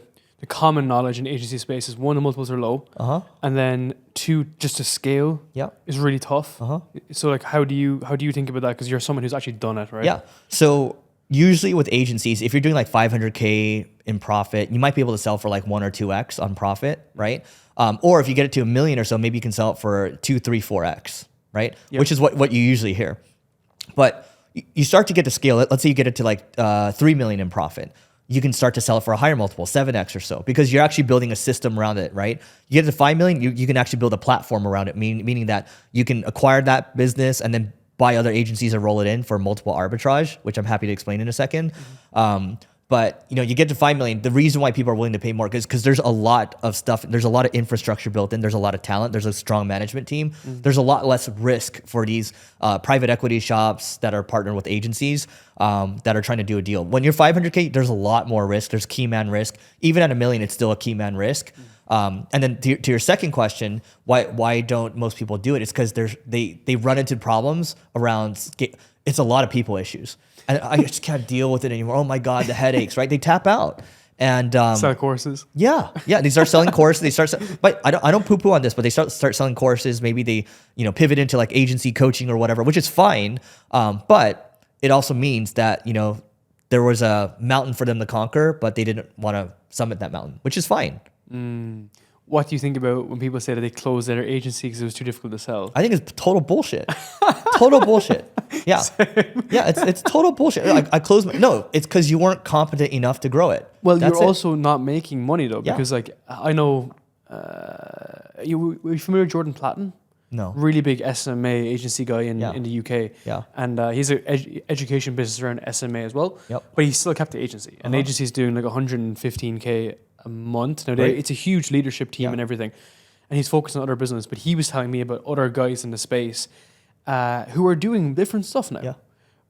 common knowledge in agency space is, one, the multiples are low, and then two, just to scale is really tough. So like, how do you think about that? Because you're someone who's actually done it, right? Yeah. So usually with agencies, if you're doing like 500K in profit, you might be able to sell for like 1 or 2x on profit, right? Or if you get it to $1 million or so, maybe you can sell it for 2, 3, 4x, right? Yep. Which is what you usually hear. But you start to get to scale it. Let's say you get it to like 3 million in profit. You can start to sell it for a higher multiple, 7x or so, because you're actually building a system around it, right? You get to 5 million, you can actually build a platform around it, meaning that you can acquire that business and then buy other agencies and roll it in for multiple arbitrage, which I'm happy to explain in a second. But But you get to 5 million. The reason why people are willing to pay more is because there's a lot of stuff. There's a lot of infrastructure built in. There's a lot of talent. There's a strong management team. There's a lot less risk for these private equity shops that are partnered with agencies that are trying to do a deal. When you're 500K, there's a lot more risk. There's key man risk. Even at $1 million, it's still a key man risk. And then to your second question, why don't most people do it? It's because they run into problems around. It's a lot of people issues. And I just can't deal with it anymore. Oh my God, the headaches, right? They tap out and sell courses. Yeah. They start selling courses. But I don't poo-poo on this, but they start selling courses. Maybe they pivot into like agency coaching or whatever, which is fine. But it also means that there was a mountain for them to conquer, but they didn't want to summit that mountain, which is fine. What do you think about when people say that they closed their agency because it was too difficult to sell? I think it's total bullshit. Total bullshit. Yeah. Yeah, it's total bullshit. I closed no, it's because you weren't competent enough to grow it. Well, you're also not making money though, Yeah. because like I know, are you familiar with Jordan Platten? No. Really big SMA agency guy in the UK. Yeah. And he's an education business around SMA as well. Yep. But he still kept the agency. And the agency's doing like 115K a month. Now, Right. it's a huge leadership team and everything. And he's focused on other business. But he was telling me about other guys in the space who are doing different stuff now. Yeah.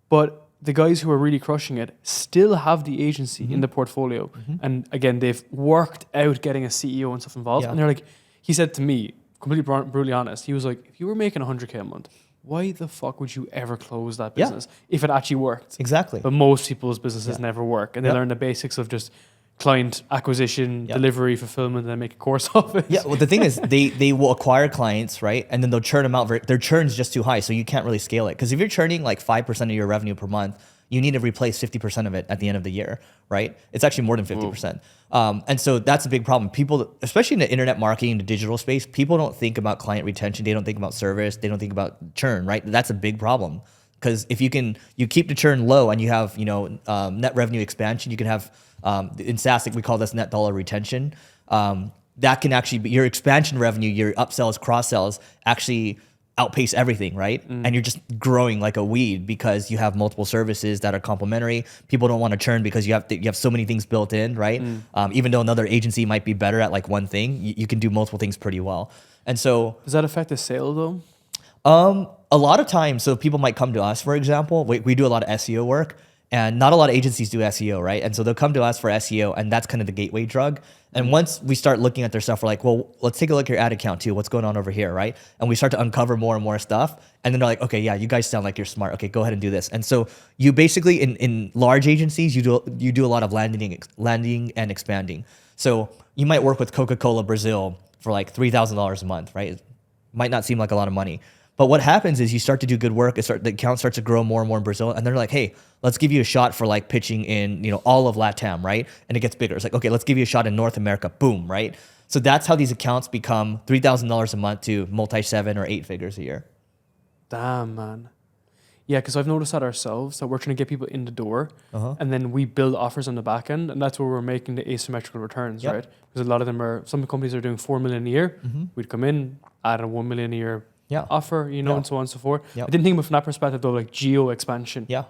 But the guys who are really crushing it still have the agency in the portfolio. And again, they've worked out getting a CEO and stuff involved. Yeah. And they're like, he said to me, completely brutally honest, he was like, if you were making 100K a month, why the fuck would you ever close that Yeah. business if it actually worked? Exactly. But most people's businesses never work. And they Yep. learn the basics of just client acquisition, Yep. delivery, fulfillment, and then make a course of it. Yeah, well, the thing is, they will acquire clients, right? And then they'll churn them out. Their churn's just too high, so you can't really scale it. Because if you're churning like 5% of your revenue per month, you need to replace 50% of it at the end of the year, right? It's actually more than 50%. And so that's a big problem. People, especially in the internet marketing, the digital space, people don't think about client retention. They don't think about service. They don't think about churn, right? That's a big problem. Because if you keep the churn low and you have, net revenue expansion, you can have, in SaaS, we call this net dollar retention. That can actually be your expansion revenue, your upsells, cross sells actually outpace everything, right? And you're just growing like a weed because you have multiple services that are complementary. People don't want to churn because you have so many things built in, right? Even though another agency might be better at like one thing, you can do multiple things pretty well. And so Does that affect the sale though? a lot of times, so people might come to us, for example, we do a lot of SEO work, and not a lot of agencies do SEO, right? And so they'll come to us for SEO, and that's kind of the gateway drug. And once we start looking at their stuff, we're like, well, let's take a look at your ad account too. What's going on over here, right? And we start to uncover more and more stuff. And then they're like, okay, yeah, you guys sound like you're smart. Okay, go ahead and do this. And so you basically, in large agencies, you do a lot of landing and expanding. So you might work with Coca-Cola Brazil for like $3,000 a month, right? It might not seem like a lot of money. But what happens is you start to do good work. The account starts to grow more and more in Brazil, and they're like, "Hey, let's give you a shot for like pitching in all of LATAM, right?" And it gets bigger. It's like, okay, let's give you a shot in North America. Boom, right? So that's how these accounts become $3,000 a month to multi-7 or 8 figures a year. Damn, man. Yeah, because I've noticed that ourselves, that we're trying to get people in the door, and then we build offers on the back end, and that's where we're making the asymmetrical returns, Yep. right? Because a lot of them some companies are doing 4 million a year. We'd come in, add a 1 million a year offer, and so on and so forth. Yep. I didn't think of it from that perspective though, like geo expansion. Yeah.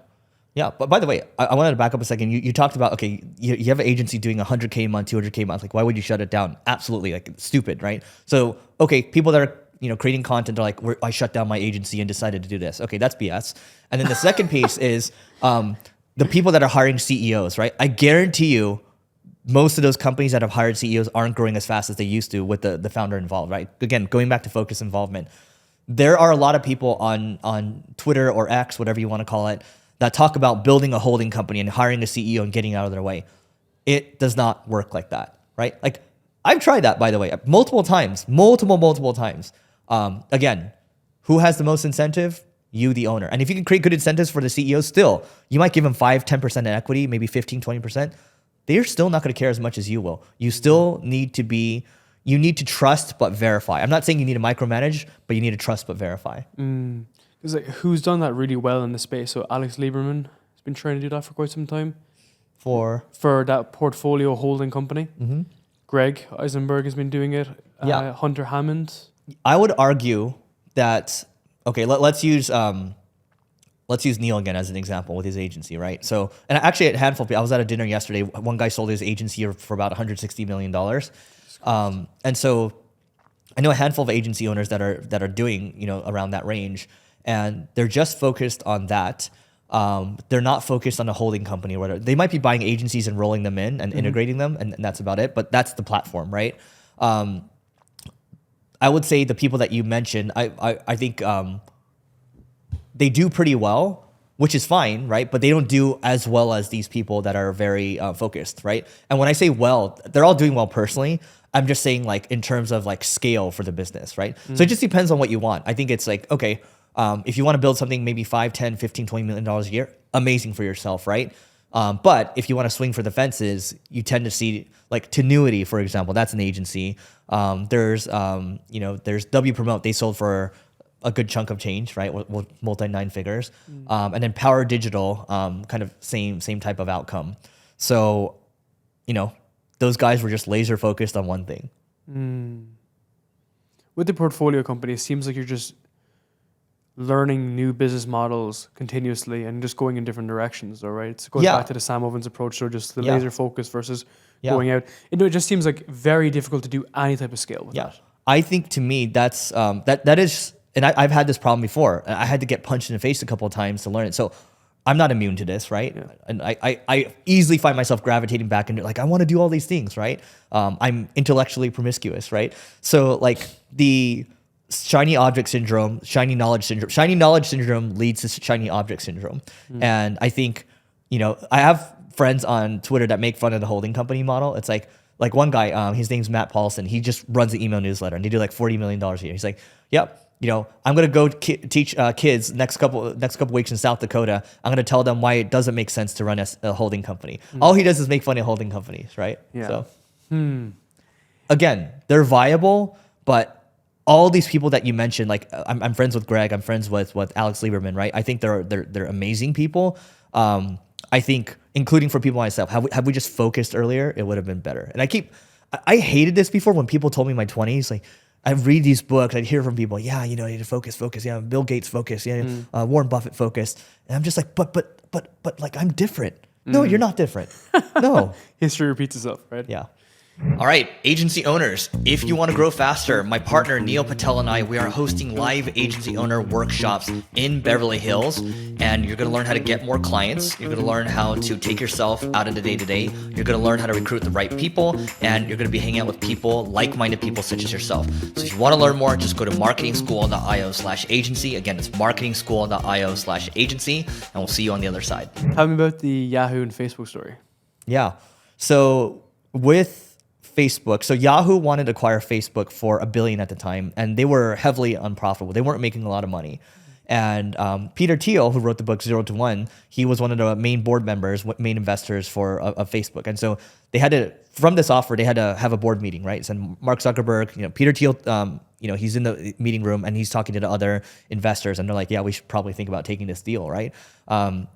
Yeah. But by the way, I wanted to back up a second. You talked about, okay, you have an agency doing 100K a month, 200K a month. Like, why would you shut it down? Absolutely. Like, it's stupid, right? So, okay, people that are, creating content are like, I shut down my agency and decided to do this. Okay, that's BS. And then the second piece is the people that are hiring CEOs, right? I guarantee you, most of those companies that have hired CEOs aren't growing as fast as they used to with the founder involved, right? Again, going back to focus involvement. There are a lot of people on Twitter or X, whatever you want to call it, that talk about building a holding company and hiring a CEO and getting out of their way. It does not work like that, right? Like, I've tried that, by the way, multiple times. Again, who has the most incentive? You, the owner. And if you can create good incentives for the CEO, still, you might give them 5-10% in equity, maybe 15-20%. They're still not going to care as much as you will. You still need to trust but verify. I'm not saying you need to micromanage, but you need to trust but verify. Because like, who's done that really well in the space? So Alex Lieberman has been trying to do that for quite some time. For that portfolio holding company. Greg Eisenberg has been doing it. Hunter Hammond. I would argue that, okay, let's use let's use Neil again as an example with his agency, right? So, and actually a handful of people, I was at a dinner yesterday. One guy sold his agency for about $160 million. And so I know a handful of agency owners that are doing, you know, around that range, and they're just focused on that. They're not focused on a holding company or whatever. They might be buying agencies and rolling them in and integrating them, and that's about it. But that's the platform, right? I would say the people that you mentioned, I think they do pretty well, which is fine, right? But they don't do as well as these people that are very focused, right? And when I say well, they're all doing well personally. I'm just saying like in terms of like scale for the business, right? So it just depends on what you want. I think it's like, okay, if you want to build something maybe 5, 10, 15, $20 million a year, amazing for yourself, right? But if you want to swing for the fences, you tend to see like Tenuity, for example, that's an agency. There's W Promote, they sold for a good chunk of change, right? With multi 9 figures. And then Power Digital, kind of same type of outcome. So, you know, those guys were just laser focused on one thing. With the portfolio company, it seems like you're just learning new business models continuously and just going in different directions, though, right? It goes back to the Sam Ovens approach, so just the laser focus versus going out. It just seems like very difficult to do any type of scale with that. I think to me that's that is, and I've had this problem before. I had to get punched in the face a couple of times to learn it. So I'm not immune to this, right? Yeah. And I easily find myself gravitating back into like, I want to do all these things, right? I'm intellectually promiscuous, right? So like the shiny object syndrome, shiny knowledge syndrome leads to shiny object syndrome. And I think, you know, I have friends on Twitter that make fun of the holding company model. It's like one guy, his name's Matt Paulson. He just runs the email newsletter and they do like $40 million a year. He's like, yep. You know, I'm gonna go teach kids next couple weeks in South Dakota. I'm gonna tell them why it doesn't make sense to run a holding company. All he does is make fun of holding companies, right? Yeah. So, again, they're viable, but all these people that you mentioned, like I'm friends with Greg, I'm friends with Alex Lieberman, right? I think they're amazing people. I think, including for people myself, have we just focused earlier, it would have been better. And I hated this before when people told me in my 20s, like. I read these books. I'd hear from people, you need to focus. Yeah, Bill Gates focus. Warren Buffett focus. And I'm just like, but like I'm different. No, you're not different. No. History repeats itself, right? Yeah. All right, agency owners, if you want to grow faster, my partner Neil Patel and I, we are hosting live agency owner workshops in Beverly Hills, and you're going to learn how to get more clients. You're going to learn how to take yourself out of the day-to-day. You're going to learn how to recruit the right people, and you're going to be hanging out with people, like-minded people such as yourself. So if you want to learn more, just go to marketingschool.io/agency. Again, it's marketingschool.io/agency, and we'll see you on the other side. Tell me about the Yahoo and Facebook story. Yeah. So with Facebook. So Yahoo wanted to acquire Facebook for $1 billion at the time, and they were heavily unprofitable. They weren't making a lot of money. And Peter Thiel, who wrote the book 0 to 1, he was one of the main board members, main investors of Facebook. And so they had to, from this offer, they had to have a board meeting, right? So Mark Zuckerberg, Peter Thiel, he's in the meeting room and he's talking to the other investors, and they're like, yeah, we should probably think about taking this deal, right? So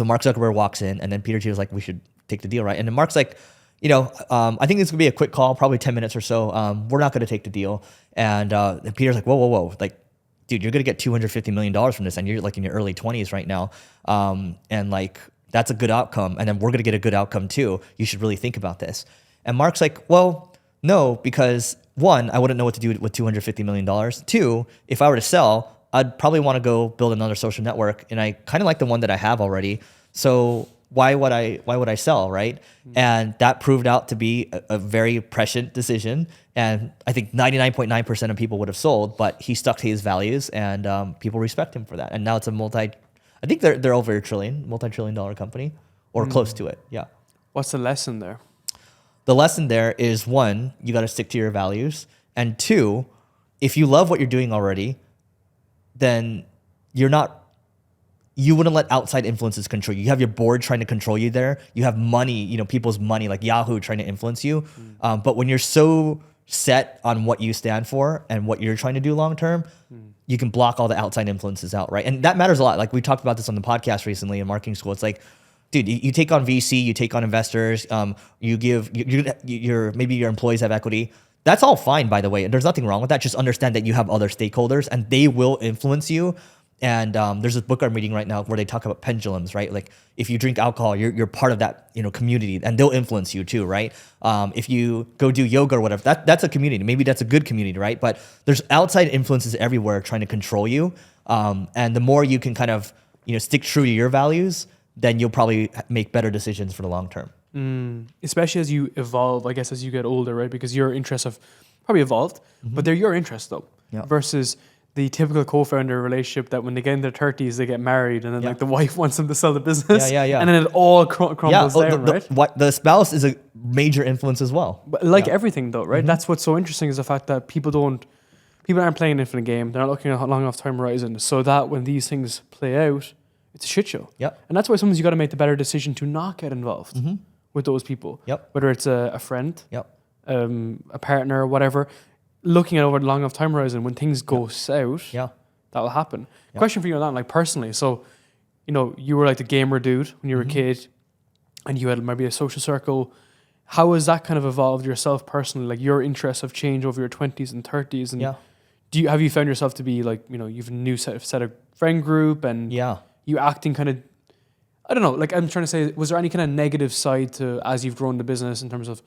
Mark Zuckerberg walks in, and then Peter Thiel's like, we should take the deal, right? And then Mark's like, I think it's gonna be a quick call, probably 10 minutes or so. We're not gonna take the deal. And Peter's like, whoa. Like, dude, you're gonna get $250 million from this, and you're like in your early 20s right now. And like, that's a good outcome. And then we're gonna get a good outcome too. You should really think about this. And Mark's like, well, no, because one, I wouldn't know what to do with $250 million. Two, if I were to sell, I'd probably want to go build another social network. And I kind of like the one that I have already. So why would I sell, right? And that proved out to be a very prescient decision. And I think 99.9% of people would have sold, but he stuck to his values, and people respect him for that. And now it's I think they're over a multi-trillion-dollar company, or close to it. Yeah. What's the lesson there? The lesson there is, one, you got to stick to your values. And two, if you love what you're doing already, then you wouldn't let outside influences control you. You have your board trying to control you there. You have money, people's money, like Yahoo, trying to influence you. But when you're so set on what you stand for and what you're trying to do long term, you can block all the outside influences out, right? And that matters a lot. Like we talked about this on the podcast recently in marketing school. It's like, dude, you take on VC, you take on investors, maybe your employees have equity. That's all fine, by the way. There's nothing wrong with that. Just understand that you have other stakeholders and they will influence you. And there's this book I'm reading right now where they talk about pendulums, right? Like if you drink alcohol, you're part of that, community, and they'll influence you too, right? If you go do yoga or whatever, that's a community. Maybe that's a good community, right? But there's outside influences everywhere trying to control you. And the more you can kind of, stick true to your values, then you'll probably make better decisions for the long term. Especially as you evolve, I guess, as you get older, right? Because your interests have probably evolved, but they're your interests though, versus the typical co-founder relationship that when they get in their 30s, they get married and then like the wife wants them to sell the business. And then it all crumbles down, right? The spouse is a major influence as well. But like everything though, right? That's what's so interesting is the fact that people aren't playing an infinite game. They're not looking at a long enough time horizon. So that when these things play out, it's a shit show. And that's why sometimes you got to make the better decision to not get involved with those people. Whether it's a friend, a partner, or whatever. Looking at over a long enough time horizon, when things go south, that will happen. Question for you on that, like personally. So, you were like the gamer dude when you were a kid, and you had maybe a social circle. How has that kind of evolved yourself personally? Like your interests have changed over your 20s and 30s, and have you found yourself to be like, you've a new set of friend group, and you acting kind of, I don't know. Like I'm trying to say, was there any kind of negative side to as you've grown the business in terms of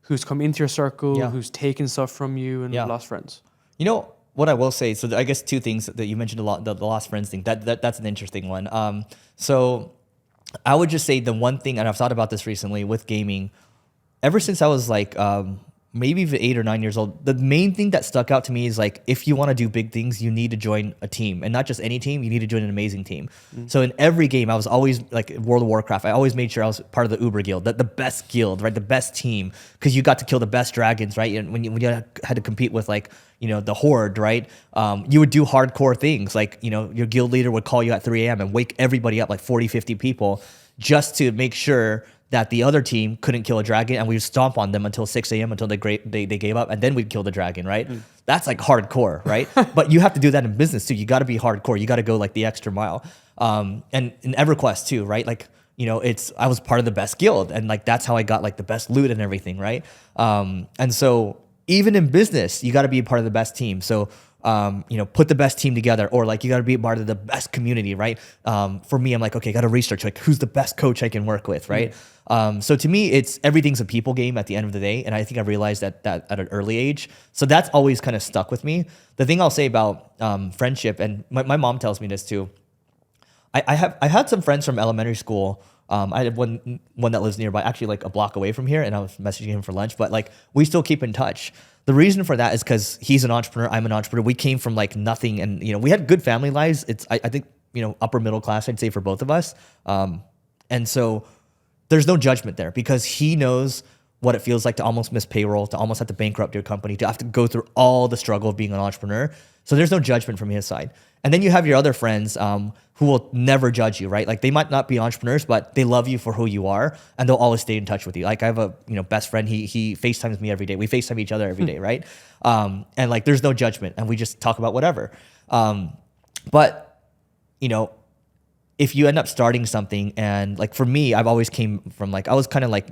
who's come into your circle, who's taken stuff from you, and lost friends? What I will say, so I guess two things that you mentioned a lot, the lost friends thing, that's an interesting one. So I would just say the one thing, and I've thought about this recently with gaming, ever since I was like maybe even 8 or 9 years old, the main thing that stuck out to me is like, if you want to do big things, you need to join a team, and not just any team, you need to join an amazing team. So in every game, I was always like World of Warcraft, I always made sure I was part of the Uber guild, the best guild, right? The best team, because you got to kill the best dragons, right? And when you had to compete with like, the horde, right? You would do hardcore things like, your guild leader would call you at 3 a.m. and wake everybody up, like 40, 50 people, just to make sure that the other team couldn't kill a dragon, and we would stomp on them until 6 a.m. until they gave up, and then we'd kill the dragon, right? That's like hardcore, right? But you have to do that in business too. You got to be hardcore. You got to go like the extra mile. And in EverQuest too, right? Like, I was part of the best guild, and like that's how I got like the best loot and everything, right? And so even in business, you got to be a part of the best team. So put the best team together, or like you got to be a part of the best community, right? For me, I'm like, okay, got to research like who's the best coach I can work with, right? So to me, everything's a people game at the end of the day, and I think I realized that at an early age. So that's always kind of stuck with me. The thing I'll say about friendship, and my mom tells me this too. I had some friends from elementary school. I had one that lives nearby, actually like a block away from here, and I was messaging him for lunch, but like we still keep in touch. The reason for that is because he's an entrepreneur, I'm an entrepreneur. We came from like nothing, and we had good family lives. I think upper middle class, I'd say, for both of us. And so there's no judgment there, because he knows what it feels like to almost miss payroll, to almost have to bankrupt your company, to have to go through all the struggle of being an entrepreneur. So there's no judgment from his side. And then you have your other friends who will never judge you, right? Like they might not be entrepreneurs, but they love you for who you are, and they'll always stay in touch with you. Like I have a best friend. He FaceTimes me every day. We FaceTime each other every day, right? And like there's no judgment, and we just talk about whatever. But if you end up starting something, and like for me, I've always came from like I was kind of like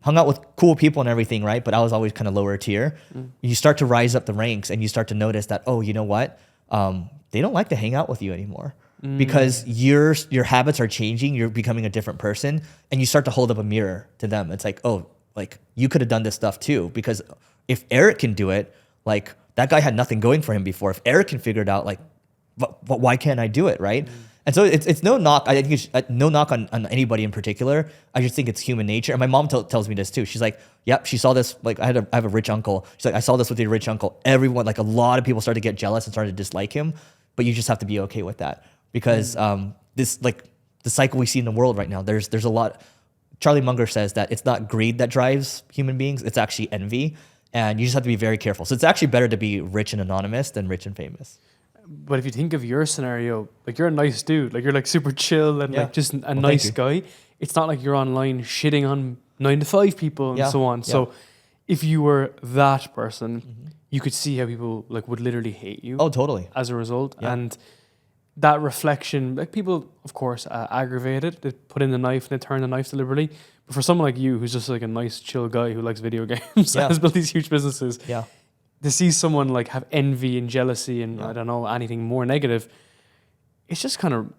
hung out with cool people and everything, right? But I was always kind of lower tier. You start to rise up the ranks, and you start to notice that, oh, you know what? They don't like to hang out with you anymore, because your habits are changing. You're becoming a different person, and you start to hold up a mirror to them. It's like, oh, like you could have done this stuff too, because if Eric can do it, like that guy had nothing going for him before. If Eric can figure it out, like, why can't I do it, right? And so it's no knock. I think it's no knock on anybody in particular. I just think it's human nature. And my mom tells me this too. She's like, yep, she saw this. Like I have a rich uncle. She's like, I saw this with your rich uncle. Everyone, like a lot of people started to get jealous and started to dislike him. But you just have to be okay with that, because this like the cycle we see in the world right now. There's a lot. Charlie Munger says that it's not greed that drives human beings. It's actually envy, and you just have to be very careful. So it's actually better to be rich and anonymous than rich and famous. But if you think of your scenario, like you're a nice dude, like you're like super chill and like just a nice guy. It's not like you're online shitting on 9 to 5 people and so on. So if you were that person, you could see how people like would literally hate you. Oh, totally. As a result. And that reflection, like people, of course, aggravate it. They put in the knife and they turn the knife deliberately. But for someone like you, who's just like a nice, chill guy who likes video games, has built these huge businesses. To see someone like have envy and jealousy and I don't know, anything more negative, it's just kind of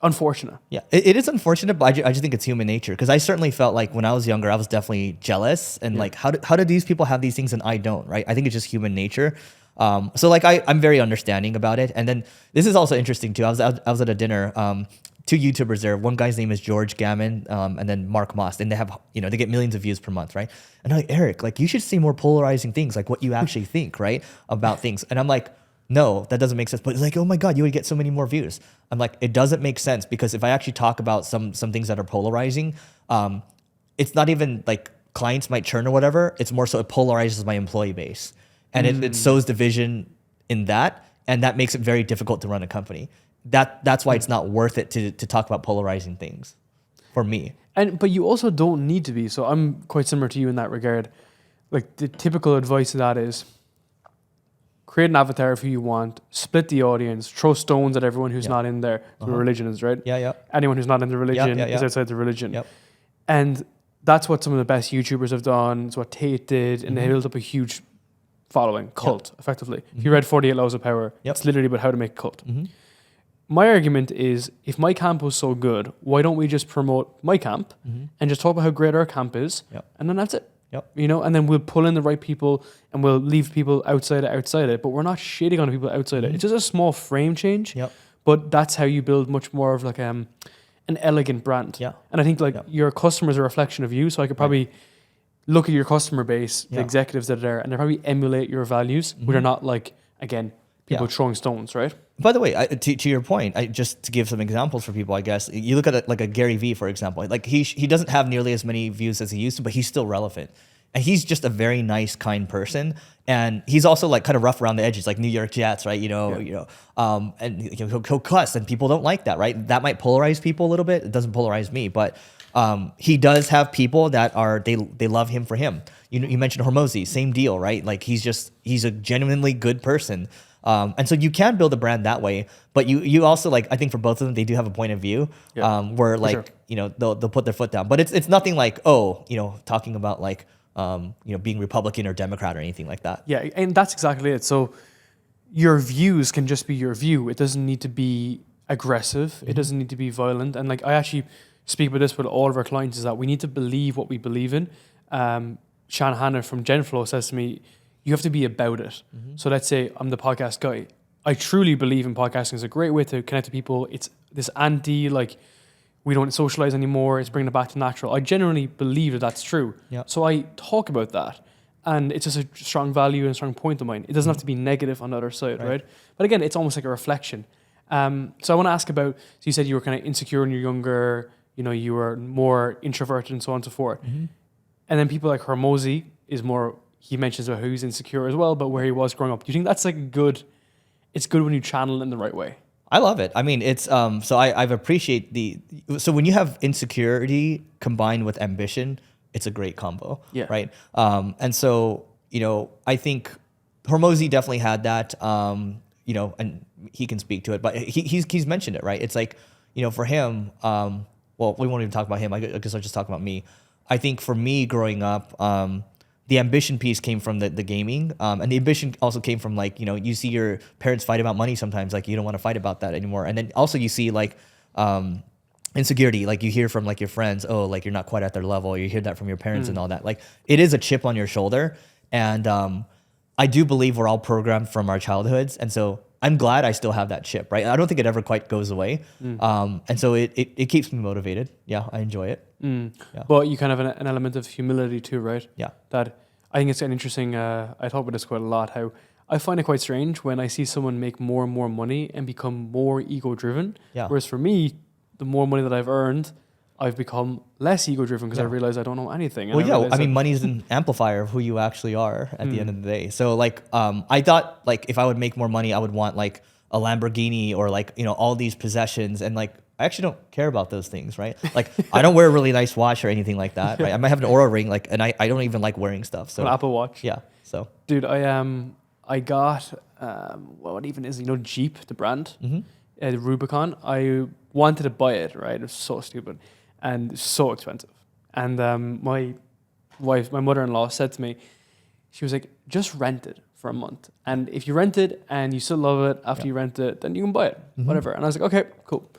unfortunate. Yeah, it is unfortunate, but I just think it's human nature. Because I certainly felt like when I was younger, I was definitely jealous and like, how do these people have these things and I don't, right? I think it's just human nature. So like I'm very understanding about it. And then this is also interesting too. I was at a dinner. Two YouTubers there. One guy's name is George Gammon, and then Mark Moss. And they have, they get millions of views per month, right? And I'm like, Eric, like you should say more polarizing things, like what you actually think, right, about things. And I'm like, no, that doesn't make sense. But it's like, oh my God, you would get so many more views. I'm like, it doesn't make sense because if I actually talk about some things that are polarizing, it's not even like clients might churn or whatever. It's more so it polarizes my employee base. And it sows division in that. And that makes it very difficult to run a company. That's why it's not worth it to talk about polarizing things for me. But you also don't need to be. So I'm quite similar to you in that regard. Like the typical advice to that is create an avatar of who you want, split the audience, throw stones at everyone who's not in there. That's what religion is, right? Yeah. Anyone who's not in the religion is outside the religion. Yep. And that's what some of the best YouTubers have done. It's what Tate did. And they built up a huge following, cult, effectively. If you read 48 Laws of Power, it's literally about how to make a cult. My argument is, if my camp was so good, why don't we just promote my camp and just talk about how great our camp is, and then that's it. And then we'll pull in the right people and we'll leave people outside it, but we're not shitting on the people outside it. It's just a small frame change, but that's how you build much more of like an elegant brand. And I think like your customer is a reflection of you, so I could probably look at your customer base, the executives that are there, and they probably emulate your values, but they're not like, again, people throwing stones, right? By the way, to your point, just to give some examples for people, I guess, you look at like a Gary Vee, for example. Like he doesn't have nearly as many views as he used to, but he's still relevant. And he's just a very nice, kind person. And he's also like kind of rough around the edges, like New York Jets, right? And he'll cuss, and people don't like that, right? That might polarize people a little bit. It doesn't polarize me, but he does have people that are they love him for him. You mentioned Hormozi, same deal, right? Like he's a genuinely good person. And so you can build a brand that way, but you also like, I think for both of them, they do have a point of view, where like, they'll put their foot down, but it's nothing like, talking about like, being Republican or Democrat or anything like that. Yeah. And that's exactly it. So your views can just be your view. It doesn't need to be aggressive. It doesn't need to be violent. And like, I actually speak about this with all of our clients, is that we need to believe what we believe in. Shan Hanna from Genflow says to me, you have to be about it. So let's say I'm the podcast guy. I truly believe in podcasting. It's a great way to connect to people. It's this like, we don't socialize anymore. It's bringing it back to natural. I genuinely believe that that's true. So I talk about that. And it's just a strong value and a strong point of mine. It doesn't have to be negative on the other side, right? But again, it's almost like a reflection. So I want to ask about, so you said you were kind of insecure when you were younger, you were more introverted and so on and so forth. And then people like Hormozi is more, he mentions about how he's insecure as well, but where he was growing up. Do you think that's like it's good when you channel it in the right way? I love it. I mean, it's, so I've appreciate so when you have insecurity combined with ambition, it's a great combo, right? And so, I think Hormozi definitely had that, and he can speak to it, but he's mentioned it, right? It's like, for him, well, we won't even talk about him. I guess I'll just talk about me. I think for me growing up, the ambition piece came from the gaming, and the ambition also came from like, you see your parents fight about money sometimes, like you don't want to fight about that anymore. And then also you see like insecurity, like you hear from like your friends, oh, like you're not quite at their level. You hear that from your parents and all that. Like it is a chip on your shoulder. And I do believe we're all programmed from our childhoods. And so I'm glad I still have that chip, right? I don't think it ever quite goes away. And so it keeps me motivated. Yeah, I enjoy it. But you kind of have an element of humility too, right? Yeah. That I think it's an interesting, I talk about this quite a lot, how I find it quite strange when I see someone make more and more money and become more ego-driven. Whereas for me, the more money that I've earned, I've become less ego-driven because I realize I don't know anything. And I mean, money is an amplifier of who you actually are at the end of the day. So like, I thought like if I would make more money, I would want like a Lamborghini or like, all these possessions. And like, I actually don't care about those things, right? Like I don't wear a really nice watch or anything like that, right? I might have an Oura ring, like, and I don't even like wearing stuff. So an Apple Watch. Yeah. So dude, I got what even is Jeep, the brand, the Rubicon. I wanted to buy it, right? It was so stupid and so expensive. And my mother-in-law said to me, she was like, just rent it for a month. And if you rent it and you still love it after you rent it, then you can buy it, whatever. And I was like, okay, cool.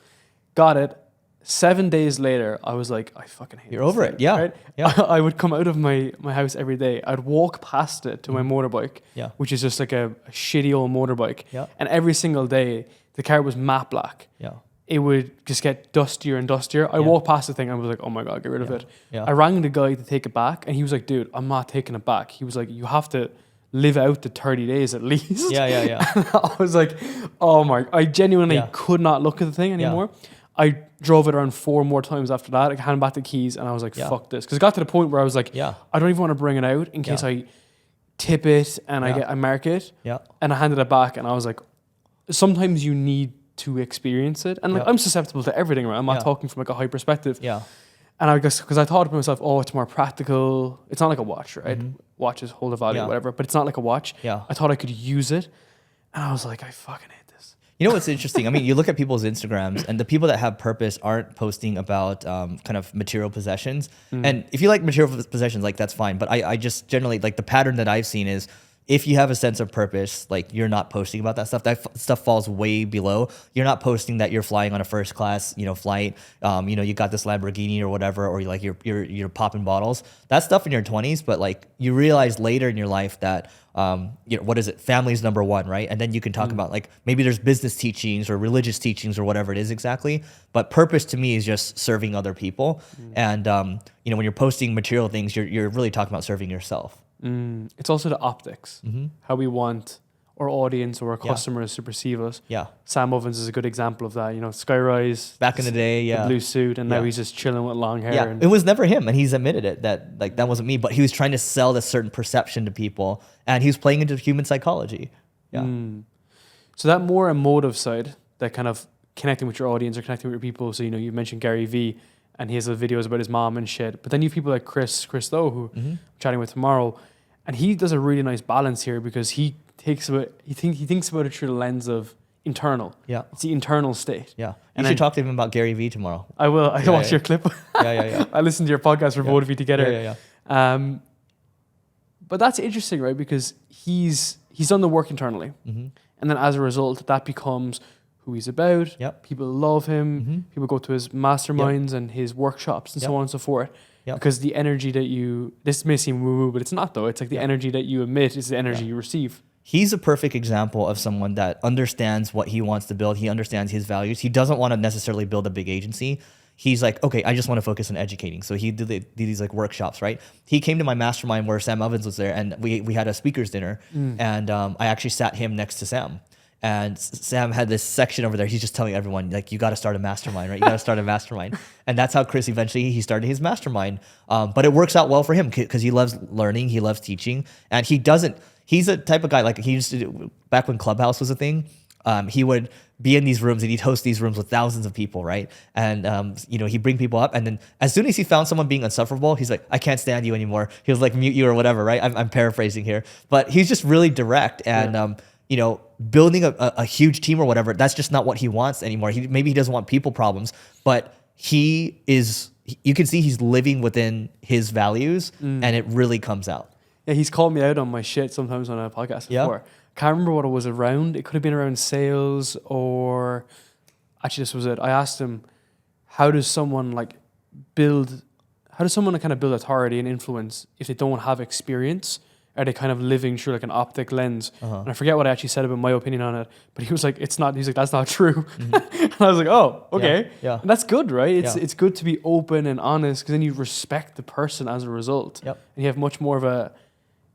Got it. 7 days later, I was like, I fucking hate it. You're over it. Yeah. Right? Yeah. I would come out of my house every day. I'd walk past it to my motorbike, which is just like a shitty old motorbike. Yeah. And every single day, the car was matte black. Yeah. It would just get dustier and dustier. I walked past the thing and I was like, oh my God, get rid of it. Yeah. I rang the guy to take it back and he was like, dude, I'm not taking it back. He was like, you have to live out the 30 days at least. Yeah. And I was like, oh my, I genuinely could not look at the thing anymore. I drove it around 4 more times after that. I handed back the keys and I was like, fuck this. Because it got to the point where I was like, I don't even want to bring it out in case I tip it and I mark it. Yeah. And I handed it back and I was like, sometimes you need to experience it. And like I'm susceptible to everything, right? I'm not talking from like a high perspective. Yeah. And I guess because I thought to myself, oh, it's more practical. It's not like a watch, right? Watches hold a value or whatever, but it's not like a watch. Yeah. I thought I could use it. And I was like, I fucking hate this. You know what's interesting? I mean, you look at people's Instagrams, and the people that have purpose aren't posting about kind of material possessions. And if you like material possessions, like that's fine. But I just generally, like the pattern that I've seen is if you have a sense of purpose, like you're not posting about that stuff. That stuff falls way below. You're not posting that you're flying on a first class, flight. You got this Lamborghini or whatever, or you're popping bottles. That's stuff in your 20s, but like you realize later in your life that what is it? Family's number one, right? And then you can talk about like maybe there's business teachings or religious teachings or whatever it is exactly. But purpose to me is just serving other people. And when you're posting material things, you're really talking about serving yourself. It's also the optics, how we want our audience or our customers to perceive us. Yeah. Sam Ovens is a good example of that. Skyrise back in the day, the blue suit, and now he's just chilling with long hair. Yeah, and it was never him, and he's admitted it that like that wasn't me. But he was trying to sell this certain perception to people, and he was playing into human psychology. Yeah. So that more emotive side, that kind of connecting with your audience or connecting with your people. So you mentioned Gary Vee, and he has the videos about his mom and shit. But then you have people like Chris Lowe, who I'm chatting with tomorrow. And he does a really nice balance here because he thinks about it through the lens of internal. Yeah. It's the internal state. Yeah. You should talk to him about Gary Vee tomorrow. I will. I watched your clip. Yeah. I listened to your podcast for both of you together. Yeah. But that's interesting, right? Because he's done the work internally. And then as a result, that becomes who he's about. Yep. People love him. People go to his masterminds and his workshops and so on and so forth. Yep. Because the energy that this may seem woo-woo, but it's not though. It's like the energy that you emit is the energy you receive. He's a perfect example of someone that understands what he wants to build. He understands his values. He doesn't want to necessarily build a big agency. He's like, okay, I just want to focus on educating. So he did these like workshops, right? He came to my mastermind where Sam Ovens was there, and we had a speakers dinner, and I actually sat him next to Sam. And Sam had this section over there. He's just telling everyone, like, you got to start a mastermind, right? You got to start a mastermind. And that's how Chris eventually, he started his mastermind. But it works out well for him because he loves learning. He loves teaching. And he's a type of guy, like he used to do, back when Clubhouse was a thing, he would be in these rooms and he'd host these rooms with thousands of people, right? And, he'd bring people up. And then as soon as he found someone being insufferable, he's like, I can't stand you anymore. He was like, mute you or whatever, right? I'm paraphrasing here. But he's just really direct. And, building a huge team or whatever, that's just not what he wants anymore. Maybe he doesn't want people problems, but you can see he's living within his values and it really comes out. Yeah, he's called me out on my shit sometimes on a podcast before. Can't remember what it was around. It could have been around sales or actually this was it. I asked him, how does someone kind of build authority and influence if they don't have experience? Are they kind of living through like an optic lens? And I forget what I actually said about my opinion on it, but he was like, it's not, he's like, that's not true. And I was like, oh, okay. Yeah. And that's good, right? It's good to be open and honest because then you respect the person as a result. Yep. And you have much more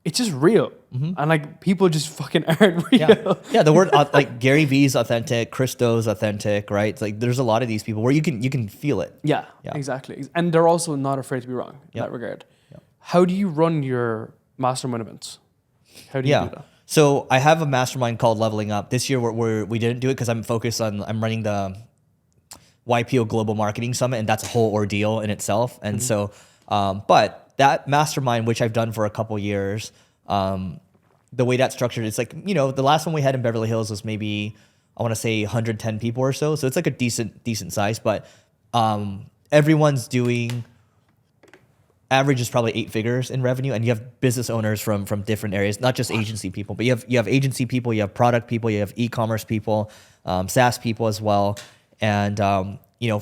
it's just real. And like people just fucking aren't real. Yeah, the word like Gary Vee's authentic, Christo's authentic, right? It's like there's a lot of these people where you can feel it. Yeah, exactly. And they're also not afraid to be wrong in that regard. Yep. How do you run your mastermind events? How do you do that? So I have a mastermind called Leveling Up. This year we didn't do it because I'm running the YPO Global Marketing Summit, and that's a whole ordeal in itself. And so, but that mastermind, which I've done for a couple years, the way that's structured, it's like, the last one we had in Beverly Hills was maybe, I want to say 110 people or so. So it's like a decent size, but everyone's doing average is probably 8 figures in revenue, and you have business owners from different areas, not just agency people, but you have agency people, you have product people, you have e-commerce people, SaaS people as well. And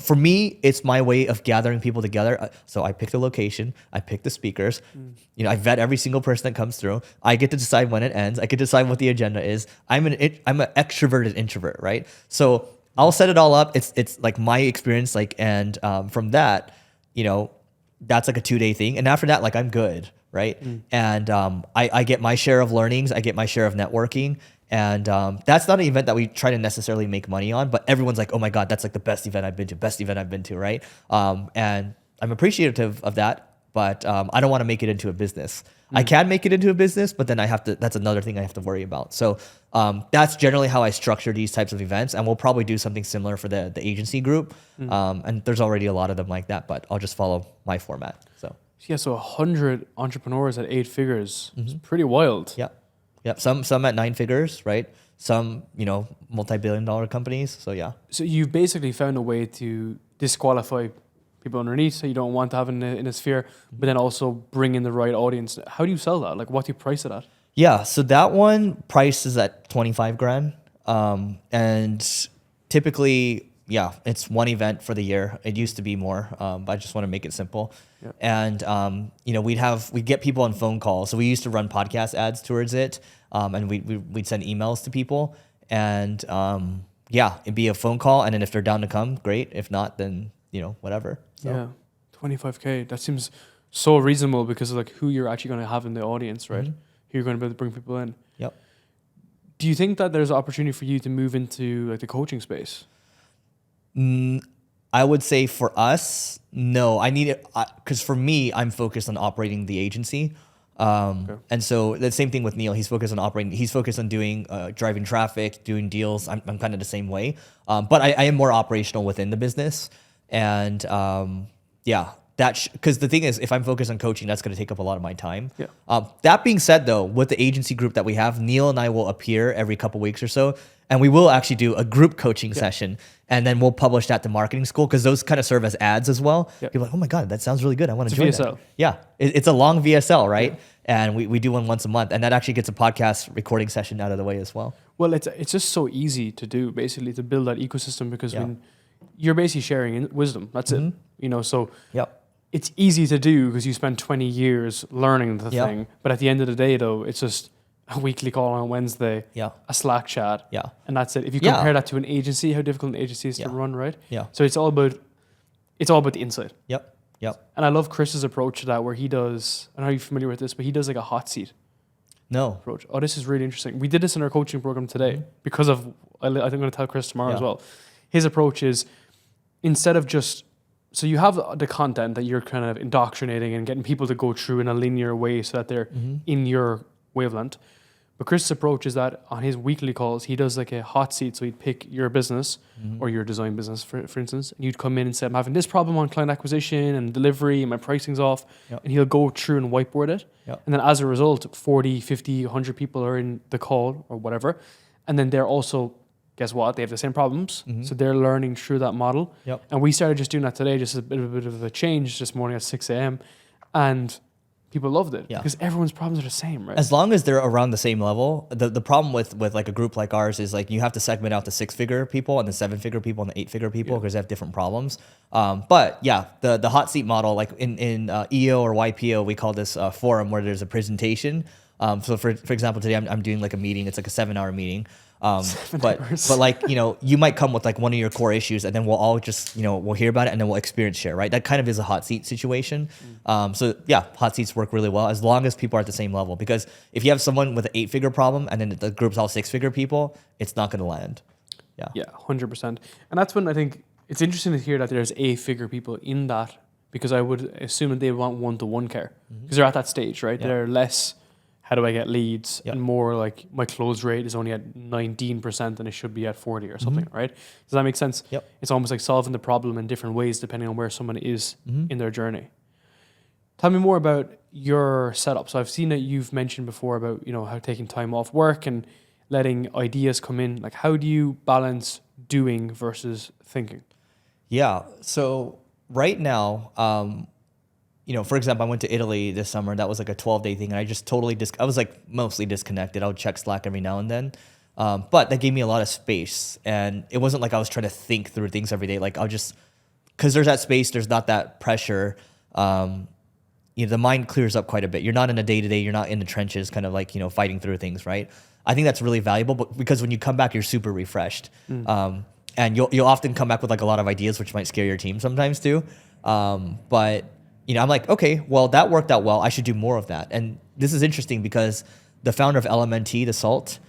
for me, it's my way of gathering people together. So I pick the location, I pick the speakers, I vet every single person that comes through. I get to decide when it ends. I get to decide what the agenda is. I'm an extroverted introvert, right? So I'll set it all up. It's like my experience, and from that, that's like a 2-day thing. And after that, I'm good, right? And I get my share of learnings. I get my share of networking. And that's not an event that we try to necessarily make money on, but everyone's like, oh my God, that's like the best event I've been to, right? And I'm appreciative of that, but I don't want to make it into a business. I can make it into a business, but then that's another thing I have to worry about. So that's generally how I structure these types of events. And we'll probably do something similar for the agency group. And there's already a lot of them like that, but I'll just follow my format. So yeah, so 100 entrepreneurs at 8 figures is pretty wild. Yeah. Yep. Some at 9 figures, right? Some, multi-billion-dollar companies. So yeah. So you've basically found a way to disqualify people underneath, so you don't want to have in a sphere, but then also bring in the right audience. How do you sell that? What do you price it at? Yeah. So that one price is at 25 grand. And typically, it's one event for the year. It used to be more, but I just want to make it simple. Yep. And we'd get people on phone calls. So we used to run podcast ads towards it, and we'd send emails to people, and it'd be a phone call, and then if they're down to come, great. If not, then whatever. So. Yeah, 25K. That seems so reasonable because of who you're actually going to have in the audience, right? Who you're going to be able to bring people in. Yep. Do you think that there's an opportunity for you to move into the coaching space? I would say for us, no. I need it because for me, I'm focused on operating the agency. And so the same thing with Neil. He's focused on operating. He's focused on doing driving traffic, doing deals. I'm kind of the same way. But I am more operational within the business. And because the thing is, if I'm focused on coaching, that's going to take up a lot of my time. Yeah. That being said, though, with the agency group that we have, Neil and I will appear every couple weeks or so, and we will actually do a group coaching session, and then we'll publish that to marketing school because those kind of serve as ads as well. Yep. People are like, oh my God, that sounds really good. I want to join VSL. that. Yeah, it's a long VSL, right? Yeah. And we do one once a month, and that actually gets a podcast recording session out of the way as well. Well, it's just so easy to do, basically, to build that ecosystem because you're basically sharing wisdom. That's it. So it's easy to do because you spend 20 years learning the thing. But at the end of the day, though, it's just a weekly call on Wednesday, a Slack chat, and that's it. If you compare that to an agency, how difficult an agency is to run, right? Yeah. So it's all about the insight. Yep. And I love Chris's approach to that, where he does. I don't know if you're familiar with this, but he does a hot seat. No. Approach. Oh, this is really interesting. We did this in our coaching program today because of. I think I'm going to tell Chris tomorrow as well. His approach is instead of just. So you have the content that you're kind of indoctrinating and getting people to go through in a linear way so that they're in your wavelength. But Chris's approach is that on his weekly calls, he does a hot seat. So he'd pick your business or your design business, for instance, and you'd come in and say, I'm having this problem on client acquisition and delivery and my pricing's off. Yep. And he'll go through and whiteboard it. Yep. And then as a result, 40, 50, 100 people are in the call or whatever. And then they're also, guess what? They have the same problems. So they're learning through that model. Yep. And we started just doing that today, just a bit of a change this morning at 6 a.m. And people loved it because everyone's problems are the same, right? As long as they're around the same level. The problem with a group like ours is you have to segment out the 6-figure people and the 7-figure people and the 8-figure people because they have different problems. But the hot seat model, in EO or YPO, we call this forum where there's a presentation. So for example, today I'm doing a meeting. It's a 7-hour meeting. But you might come with one of your core issues, and then we'll all just we'll hear about it, and then we'll experience share, right? That kind of is a hot seat situation. So hot seats work really well as long as people are at the same level, because if you have someone with an 8-figure problem and then the group's all 6-figure people, it's not going to land. 100%. And that's when I think it's interesting to hear that there's 8-figure people in that, because I would assume that they want one-to-one care because they're at that stage, right? They're less how do I get leads? And more my close rate is only at 19% and it should be at 40 or something, right? Does that make sense? Yep. It's almost like solving the problem in different ways depending on where someone is in their journey. Tell me more about your setup. So I've seen that you've mentioned before about, how taking time off work and letting ideas come in. How do you balance doing versus thinking? Yeah. So right now, for example, I went to Italy this summer. That was like a 12-day thing. And I just totally, I was like mostly disconnected. I would check Slack every now and then. But that gave me a lot of space. And it wasn't like I was trying to think through things every day. Like I'll just, because there's that space, there's not that pressure. The mind clears up quite a bit. You're not in a day-to-day, you're not in the trenches kind of like, fighting through things, right? I think that's really valuable, but because when you come back, you're super refreshed. And you'll often come back with like a lot of ideas, which might scare your team sometimes too. But I'm like, okay, well, that worked out well. I should do more of that. And this is interesting because the founder of LMNT, the Salt,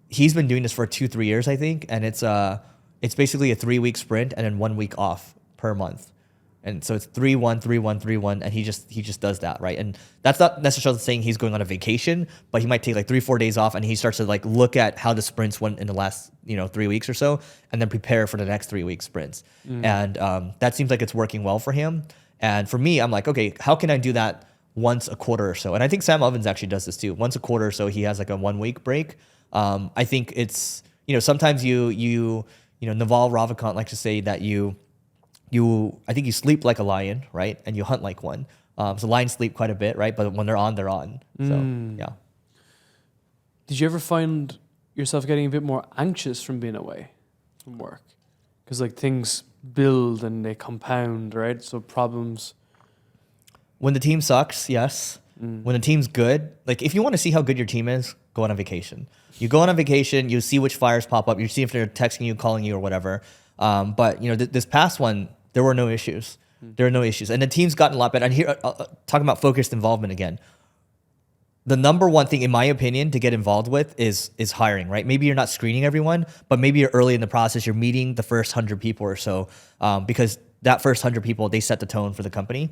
he's been doing this for 2-3 years, I think. And it's basically a 3-week sprint and then 1 week off per month. And so it's 3-1, 3-1, 3-1, and he just does that, right? And that's not necessarily saying he's going on a vacation, but he might take like 3-4 days off, and he starts to like look at how the sprints went in the last 3 weeks or so, and then prepare for the next 3-week sprints. And that seems like it's working well for him. And for me, I'm like, okay, how can I do that once a quarter or so? And I think Sam Ovens actually does this too. Once a quarter or so, he has like a 1 week break. I think it's sometimes you Naval Ravikant likes to say that I think you sleep like a lion, right? And you hunt like one. So lions sleep quite a bit, right? But when they're on, they're on. So, yeah. Did you ever find yourself getting a bit more anxious from being away from work? Because like things build and they compound, right? So problems. When the team sucks, yes. When the team's good, like if you want to see how good your team is, go on a vacation. You go on a vacation, you see which fires pop up, you see if they're texting you, calling you, or whatever. But this past one, there were no issues. There were no issues, and the team's gotten a lot better. And here, talking about focused involvement again, the number one thing, in my opinion, to get involved with is hiring. Right? Maybe you're not screening everyone, but maybe you're early in the process. You're meeting the first 100 people or so, because that first 100 people, they set the tone for the company.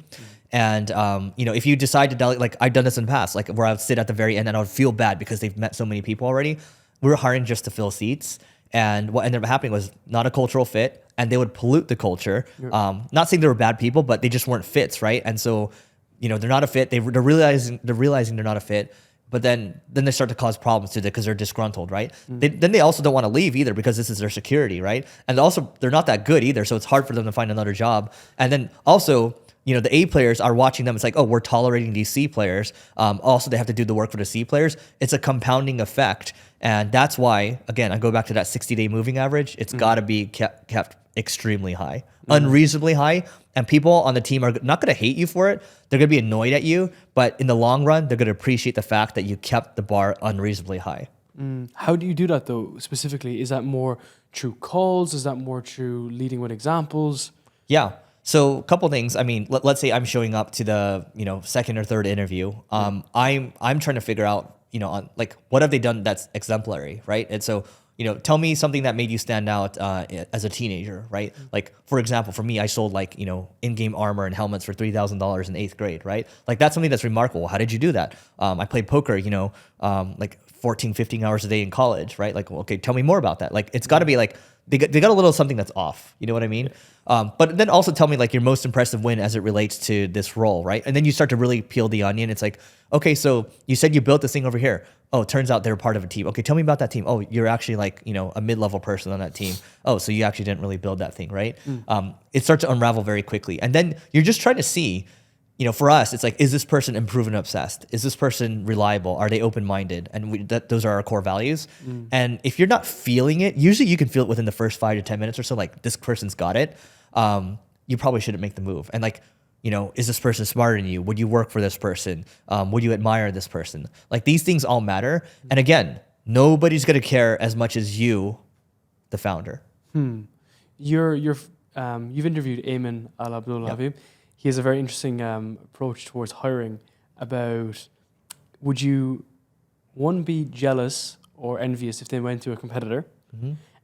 And if you decide to delegate, like I've done this in the past, like where I would sit at the very end and I would feel bad because they've met so many people already. We were hiring just to fill seats. And what ended up happening was not a cultural fit, and they would pollute the culture. Not saying they were bad people, but they just weren't fits, right? And so, they're not a fit. They're realizing they're not a fit, but then they start to cause problems to it because they're disgruntled, right? Then they also don't want to leave either because this is their security, right? And also they're not that good either, so it's hard for them to find another job. And then also, the A players are watching them. It's like, oh, we're tolerating these C players. Also, they have to do the work for the C players. It's a compounding effect. And that's why, again, I go back to that 60-day moving average. It's got to be kept extremely high, unreasonably high. And people on the team are not going to hate you for it. They're going to be annoyed at you. But in the long run, they're going to appreciate the fact that you kept the bar unreasonably high. How do you do that, though, specifically? Is that more through calls? Is that more through leading with examples? Yeah. So a couple things. I mean, let's say I'm showing up to the second or third interview. I'm trying to figure out on like what have they done that's exemplary, right? And so tell me something that made you stand out as a teenager, right? Like for example, for me, I sold like in-game armor and helmets for $3,000 in 8th grade, right? Like that's something that's remarkable. How did you do that? I played poker, like 14, 15 hours a day in college, right? Like, well, okay, tell me more about that. Like it's got to be like they got a little something that's off. You know what I mean? But then also tell me like your most impressive win as it relates to this role, right? And then you start to really peel the onion. It's like, okay, so you said you built this thing over here. Oh, it turns out they're part of a team. Okay, tell me about that team. Oh, you're actually like, a mid-level person on that team. Oh, so you actually didn't really build that thing, right? It starts to unravel very quickly. And then you're just trying to see, for us, it's like, is this person improved and obsessed? Is this person reliable? Are they open-minded? And those are our core values. And if you're not feeling it, usually you can feel it within the first 5 to 10 minutes or so, like this person's got it. You probably shouldn't make the move. And like, is this person smarter than you? Would you work for this person? Would you admire this person? Like these things all matter. And again, nobody's going to care as much as you, the founder. You've interviewed Ayman Al-Abdul-Habib. Yep. He has a very interesting approach towards hiring about, would you, one, be jealous or envious if they went to a competitor?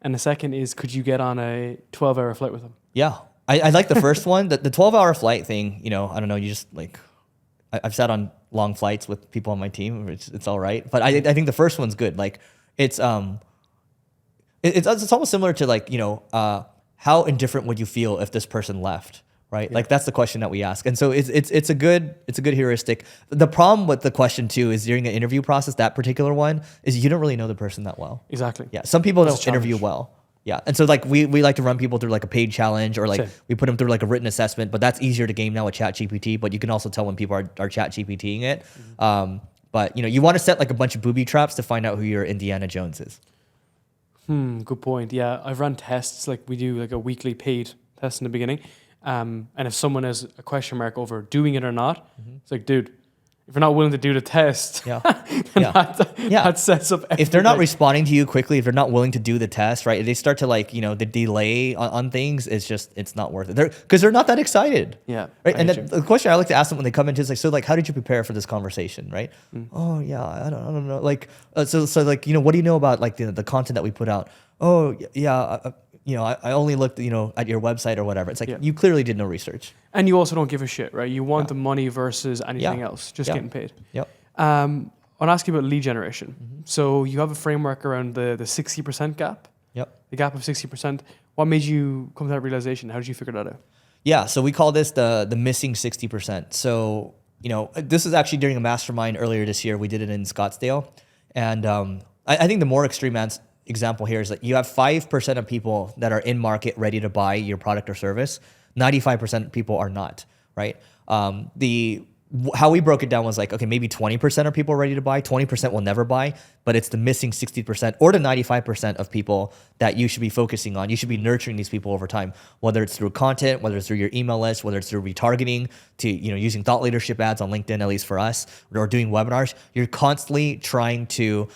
And the second is, could you get on a 12-hour flight with them? Yeah. I like the first one. The 12-hour flight thing, I don't know, you just like, I've sat on long flights with people on my team. It's all right. But I think the first one's good. Like it's almost similar to like, how indifferent would you feel if this person left? Right? Yeah. Like that's the question that we ask. And so it's a good heuristic. The problem with the question too is during the interview process, that particular one is you don't really know the person that well. Exactly. Yeah. Some people don't interview well. Yeah. And so like we like to run people through like a paid challenge or like Same. we put them through like a written assessment, but that's easier to game now with ChatGPT, but you can also tell when people are ChatGPTing it. But you know, you want to set like a bunch of booby traps to find out who your Indiana Jones is. Good point. Yeah, I've run tests, like we do like a weekly paid test in the beginning. And if someone has a question mark over doing it or not, it's like, dude, if you're not willing to do the test, Yeah. then that sets up everything. If they're not responding to you quickly, if they're not willing to do the test, right? If they start to like, you know, the delay on things, it's not worth it. Because they're not that excited. Yeah. Right. And then the question I like to ask them when they come into is like, so like, how did you prepare for this conversation? Right. Oh yeah, I don't know. Like, so like, you know, what do you know about like the content that we put out? Oh yeah. You know, I only looked, you know, at your website or whatever. It's like, you clearly did no research. And you also don't give a shit, right? You want the money versus anything else, just getting paid. Yep. I want to ask you about lead generation. So you have a framework around the 60% gap. Yep. The gap of 60%. What made you come to that realization? How did you figure that out? Yeah. So we call this the missing 60%. So, you know, this is actually during a mastermind earlier this year. We did it in Scottsdale. And I think the more extreme example here is that you have 5% of people that are in market ready to buy your product or service. 95% of people are not, right? How we broke it down was like, okay, maybe 20% of people are ready to buy, 20% will never buy, but it's the missing 60% or the 95% of people that you should be focusing on. You should be nurturing these people over time, whether it's through content, whether it's through your email list, whether it's through retargeting to, you know, using thought leadership ads on LinkedIn, at least for us, or doing webinars. You're constantly trying to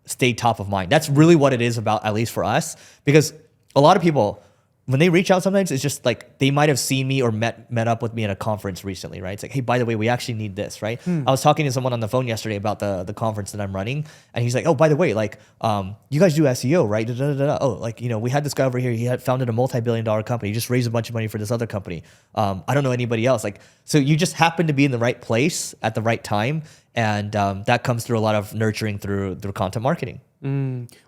stay top of mind. That's really what it is about, at least for us, because a lot of people, when they reach out sometimes, it's just like they might have seen me or met up with me at a conference recently, right? It's like, hey, by the way, we actually need this, right? I was talking to someone on the phone yesterday about the conference that I'm running, and he's like, oh, by the way, like, you guys do SEO, right? Oh, like, you know, we had this guy over here. He had founded a multi-billion-dollar company. He just raised a bunch of money for this other company. I don't know anybody else. Like, so you just happen to be in the right place at the right time, and that comes through a lot of nurturing through content marketing.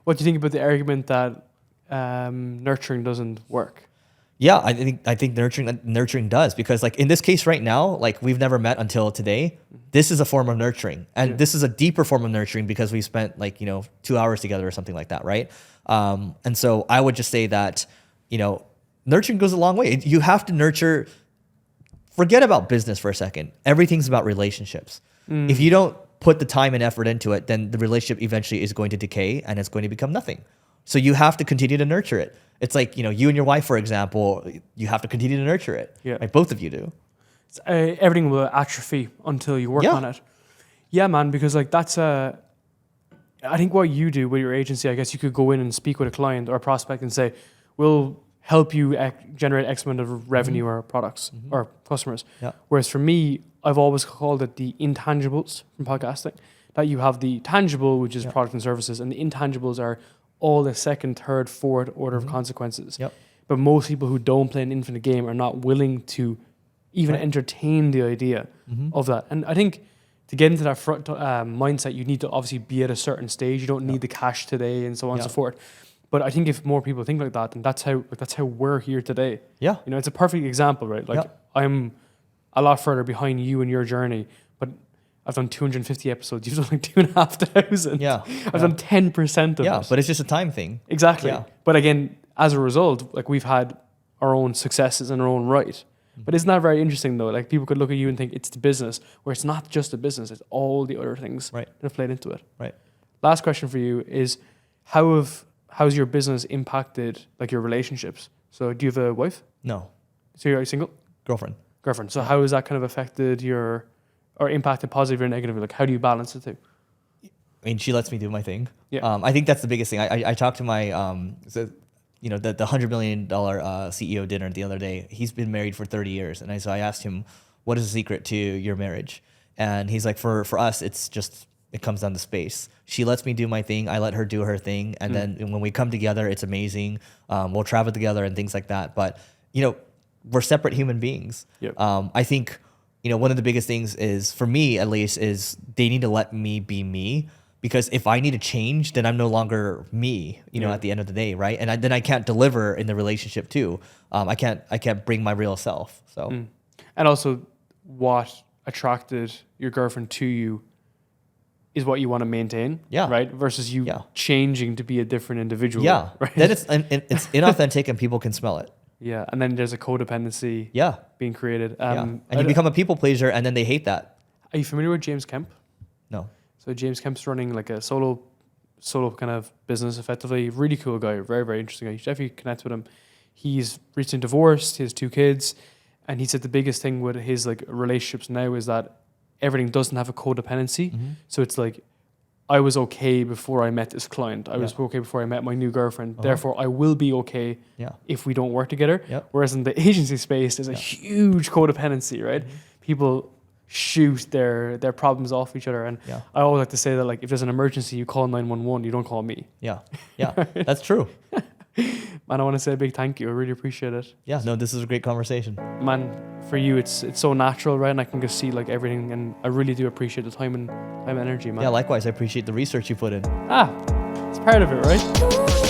What do you think about the argument that nurturing doesn't work? Yeah, I think nurturing does, because like in this case right now, like we've never met until today. This is a form of nurturing, and this is a deeper form of nurturing because we spent like, you know, 2 hours together or something like that, right? And so I would just say that, you know, nurturing goes a long way. You have to nurture. Forget about business for a second. Everything's about relationships. If you don't put the time and effort into it, then the relationship eventually is going to decay and it's going to become nothing. So you have to continue to nurture it. It's like, you know, you and your wife, for example, you have to continue to nurture it. Yeah. Like both of you do. Everything will atrophy until you work on it. Yeah, man, because like that's I think what you do with your agency, I guess you could go in and speak with a client or a prospect and say, we'll help you generate X amount of revenue or products or customers. Yeah. Whereas for me, I've always called it the intangibles from podcasting, that you have the tangible, which is product and services, and the intangibles are all the second, third, fourth order of consequences. Yep. But most people who don't play an infinite game are not willing to even entertain the idea of that. And I think to get into that mindset, you need to obviously be at a certain stage. You don't need the cash today and so on and so forth. But I think if more people think like that, then that's how we're here today. Yeah. You know, it's a perfect example, right? Like I'm a lot further behind you in your journey, but I've done 250 episodes. You've done like 2,500. Yeah. I've done 10% of it. Yeah, but it's just a time thing. Exactly. Yeah. But again, as a result, like we've had our own successes in our own right. But isn't that very interesting though? Like people could look at you and think it's the business, where it's not just the business, it's all the other things that have played into it. Right. Last question for you is how's your business impacted like your relationships? So do you have a wife? No. So you're single? Girlfriend. So how has that kind of affected or impacted positive or negative? Like how do you balance the two? I mean, she lets me do my thing. Yeah. I think that's the biggest thing. I talked to my the $100 million CEO dinner the other day. He's been married for 30 years. And so I asked him, what is the secret to your marriage? And he's like, for us, it's just, it comes down to space. She lets me do my thing. I let her do her thing. And then when we come together, it's amazing. We'll travel together and things like that. But, you know, we're separate human beings. Yep. I think, you know, one of the biggest things is, for me at least, is they need to let me be me. Because if I need to change, then I'm no longer me, you know, at the end of the day, right? And then I can't deliver in the relationship too. I can't bring my real self. So, and also, what attracted your girlfriend to you is what you want to maintain. Yeah. Right. Versus you changing to be a different individual. Yeah. Right. Then it's inauthentic and people can smell it. Yeah. And then there's a codependency. Yeah. Being created. And you become a people pleaser, and then they hate that. Are you familiar with James Kemp? No. So James Kemp's running like a solo kind of business effectively. Really cool guy. Very, very interesting guy. You should definitely connect with him. He's recently divorced. He has 2 kids. And he said the biggest thing with his like relationships now is that everything doesn't have a codependency. So it's like, I was okay before I met this client. I was okay before I met my new girlfriend. Therefore, I will be okay if we don't work together. Whereas in the agency space, there's a huge codependency, right? People shoot their problems off each other. And I always like to say that like if there's an emergency, you call 911, you don't call me. Yeah, that's true. Man, I want to say a big thank you. I really appreciate it. Yeah, no, this is a great conversation. Man, for you, it's so natural, right? And I can just see like everything, and I really do appreciate the time and energy, man. Yeah, likewise. I appreciate the research you put in. It's part of it, right?